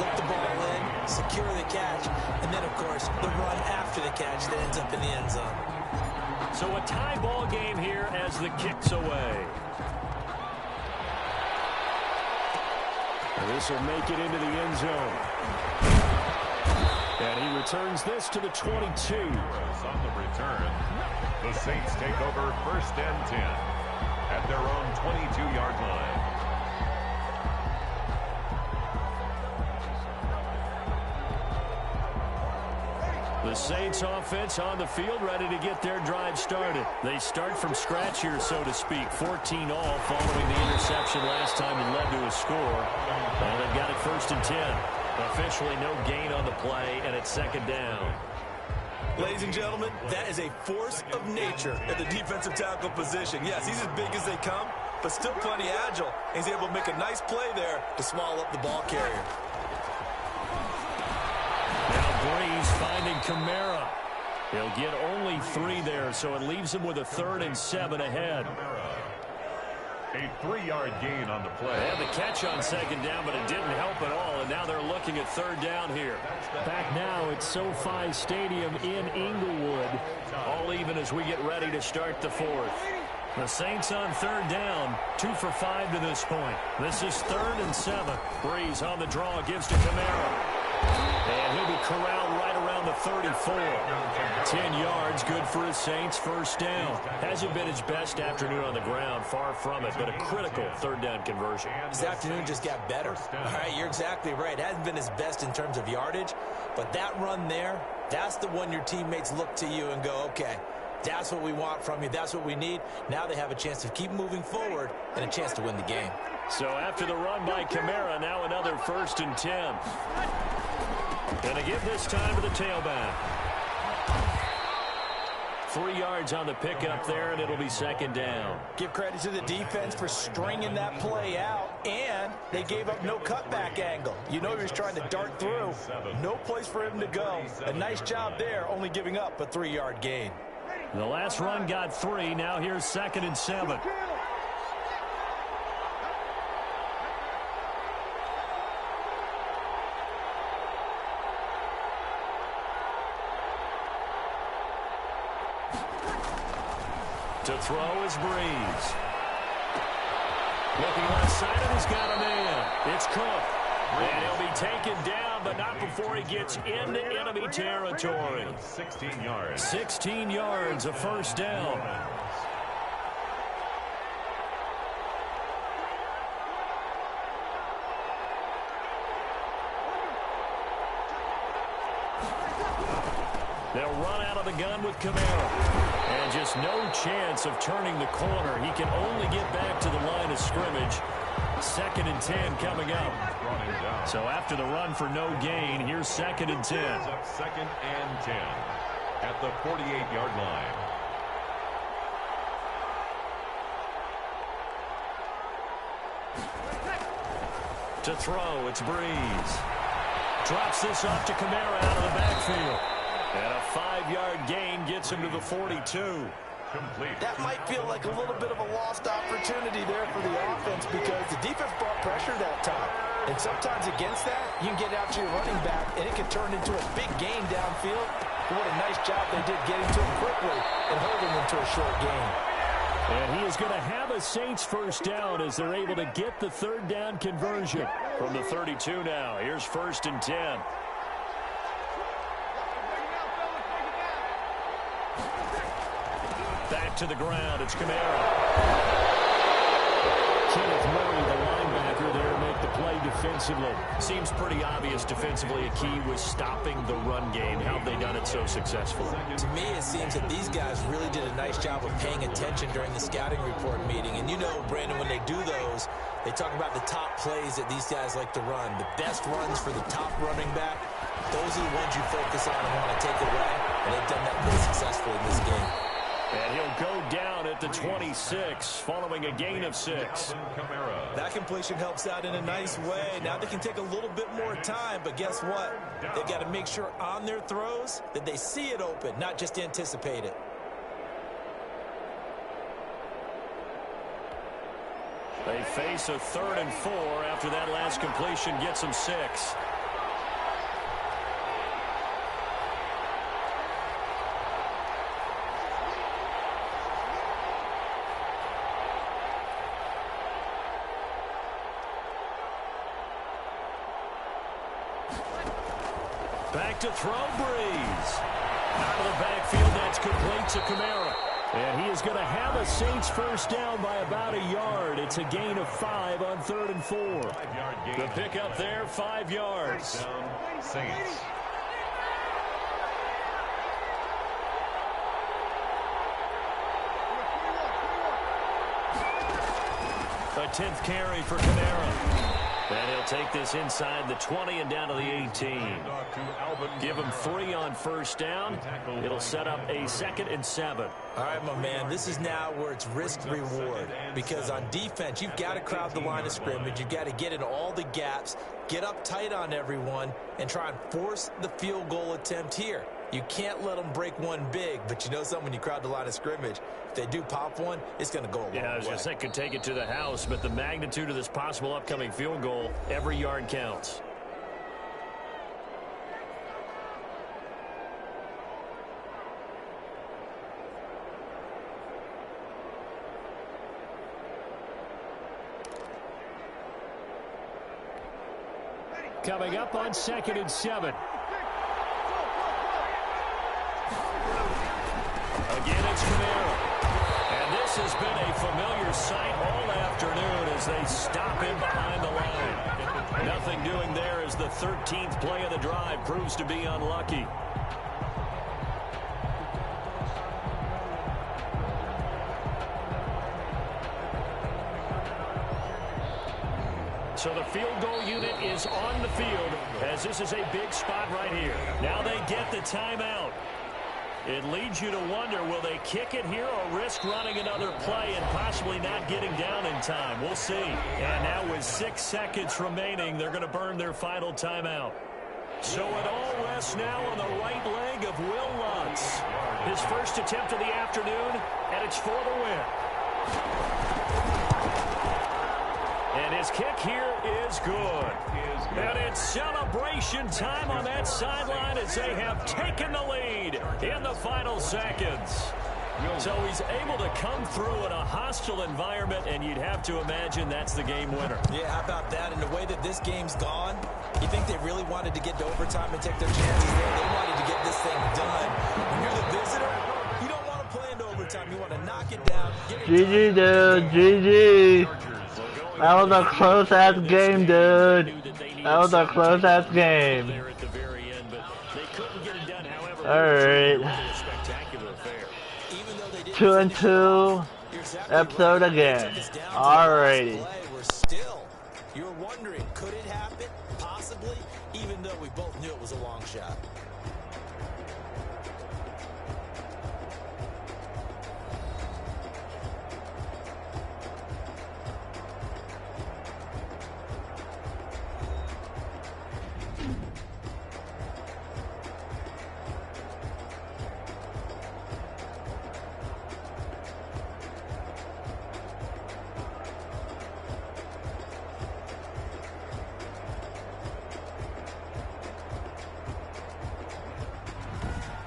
Speaker 3: Look the ball in, secure the catch, and then, of course, the run after the catch that ends up in the end zone.
Speaker 1: So a tie ball game here as the kick's away. This will make it into the end zone. And he returns this to the 22.
Speaker 2: On the return, the Saints take over 1st and 10 at their own 22-yard line.
Speaker 1: The Saints offense on the field, ready to get their drive started. They start from scratch here, so to speak. 14 all following the interception last time that led to a score. And they've got it 1st and 10. Officially no gain on the play, and it's 2nd down.
Speaker 3: Ladies and gentlemen, that is a force of nature at the defensive tackle position. Yes, he's as big as they come, but still plenty agile. He's able to make a nice play there to swallow up the ball carrier.
Speaker 1: Now Breeze finding Kamara. He'll get only 3 there, so it leaves him with a 3rd and 7 ahead.
Speaker 2: A 3-yard gain on the play.
Speaker 5: They had the catch on second down, but it didn't help at all, and now they're looking at third down here.
Speaker 1: Back now at SoFi Stadium in Inglewood.
Speaker 5: All even as we get ready to start the fourth. The Saints on third down, 2 for 5 to this point. This is 3rd and 7. Breeze on the draw, gives to Kamara. And he'll be corralled right around the 34. 10 yards, good for his Saints, first down. Hasn't been his best afternoon on the ground, far from it, but a critical third down conversion.
Speaker 3: His afternoon just got better. All right, you're exactly right. Hasn't been his best in terms of yardage, but that run there, that's the one your teammates look to you and go, okay, that's what we want from you. That's what we need. Now they have a chance to keep moving forward and a chance to win the game.
Speaker 5: So after the run by Kamara, now another 1st and 10. Gonna give this time to the tailback. 3 yards on the pickup there, and it'll be 2nd down.
Speaker 3: Give credit to the defense for stringing that play out, and they gave up no cutback angle. You know he was trying to dart through. No place for him to go. A nice job there, only giving up a 3-yard gain.
Speaker 5: The last run got 3. Now here's 2nd and 7. To throw is Breeze. Looking left side, and he's got a man. It's Cook. And he'll be taken down, but not before he gets into enemy territory.
Speaker 2: 16 yards.
Speaker 5: 16 yards, a first down. They'll run out of the gun with Kamara. And just no chance of turning the corner. He can only get back to the line of scrimmage. 2nd and 10 coming up. So after the run for no gain, here's 2nd and 10.
Speaker 2: 2nd and 10 at the 48-yard line.
Speaker 5: To throw, it's Breeze. Drops this off to Kamara out of the backfield. And a 5-yard gain gets him to the 42.
Speaker 2: Complete.
Speaker 3: That might feel like a little bit of a lost opportunity there for the offense because the defense brought pressure that time. And sometimes against that, you can get out to your running back, and it can turn into a big gain downfield. But what a nice job they did getting to him quickly and holding him to a short gain.
Speaker 1: And he is going to have a Saints first down as they're able to get the third down conversion.
Speaker 5: From the 32 now, here's 1st and 10. Back to the ground, it's Kamara.
Speaker 1: Kenneth Murray, the linebacker there, make the play defensively.
Speaker 5: Seems pretty obvious defensively. A key was stopping the run game. How have they done it so successfully?
Speaker 3: To me, it seems that these guys really did a nice job of paying attention during the scouting report meeting. And you know, Brandon, when they do those, they talk about the top plays that these guys like to run. The best runs for the top running back, those are the ones you focus on and want to take away. And they've done that pretty successfully in this game.
Speaker 5: And he'll go down at the 26, following a gain of 6.
Speaker 3: That completion helps out in a nice way. Now they can take a little bit more time, but guess what? They've got to make sure on their throws that they see it open, not just anticipate it.
Speaker 5: They face a 3rd and 4 after that last completion gets them 6. Back to throw, Breeze. Out of the backfield, that's complete to Kamara.
Speaker 1: And he is going to have a Saints first down by about a yard. It's a gain of 5 on 3rd and 4.
Speaker 5: The pickup there, 5 yards.
Speaker 2: Saints.
Speaker 5: A 10th carry for Kamara. And he'll take this inside the 20 and down to the 18. Give him 3 on first down. It'll set up a 2nd and 7.
Speaker 3: All right, my man, this is now where it's risk-reward. Because on defense, you've got to crowd the line of scrimmage. You've got to get in all the gaps, get up tight on everyone, and try and force the field goal attempt here. You can't let them break one big, but you know something, when you crowd the line of scrimmage, if they do pop one, it's going to go a long way.
Speaker 5: Yeah, I was going to say could take it to the house, but the magnitude of this possible upcoming field goal, every yard counts. Coming up on 2nd and 7. Again, it's Kamara. And this has been a familiar sight all afternoon as they stop him behind the line. Nothing doing there as the 13th play of the drive proves to be unlucky. So the field goal unit is on the field as this is a big spot right here. Now they get the timeout. It leads you to wonder, will they kick it here or risk running another play and possibly not getting down in time? We'll see. And now with 6 seconds remaining, they're going to burn their final timeout. So it all rests now on the right leg of Will Lutz. His first attempt of the afternoon, and it's for the win. And his kick here is good. And it's celebration time on that sideline as they have taken the lead in the final seconds. So he's able to come through in a hostile environment, and you'd have to imagine that's the game winner.
Speaker 3: Yeah, how about that? And the way that this game's gone, you think they really wanted to get to overtime and take their chances there. They wanted to get this thing done. When you're the visitor, you don't want to play into overtime. You want to knock it down.
Speaker 4: GG, dude. GG. That was a close-ass game, dude. That was a close-ass game. Alright. 2-2 episode again. Alrighty.
Speaker 3: You're wondering, could it happen? Possibly, even though we both knew it was a long shot.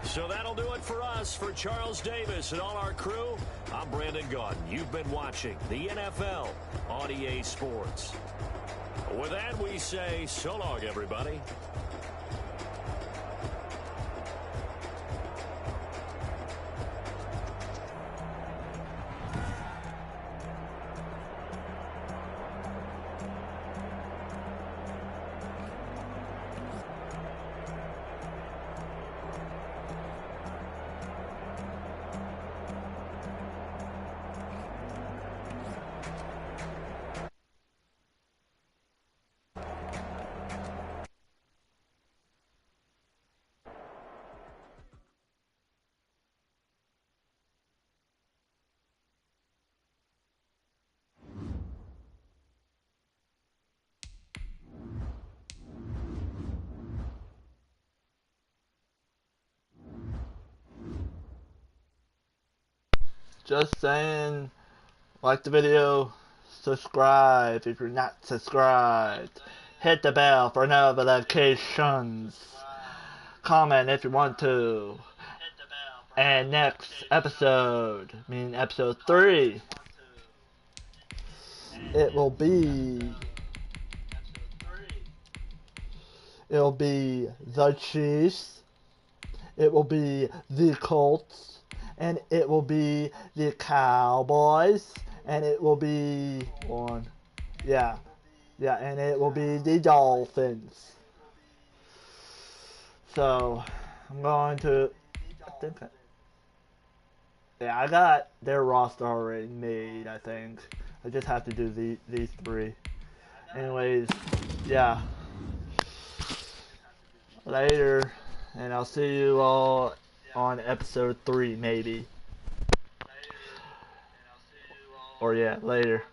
Speaker 5: So that'll do it for us. For Charles Davis and all our crew, I'm Brandon Gaudin. You've been watching the NFL on EA Sports. With that, we say so long, everybody.
Speaker 4: Just saying, like the video, subscribe if you're not subscribed, hit the bell for notifications, comment if you want to, and next episode, meaning episode 3, it'll be the Chiefs, it will be the Colts, and it will be the Cowboys, and it will be and it will be the Dolphins. So I'm going to, I got their roster already made. I think I just have to do these 3. Anyways, yeah. Later, and I'll see you all on episode 3, maybe. Or yeah, later.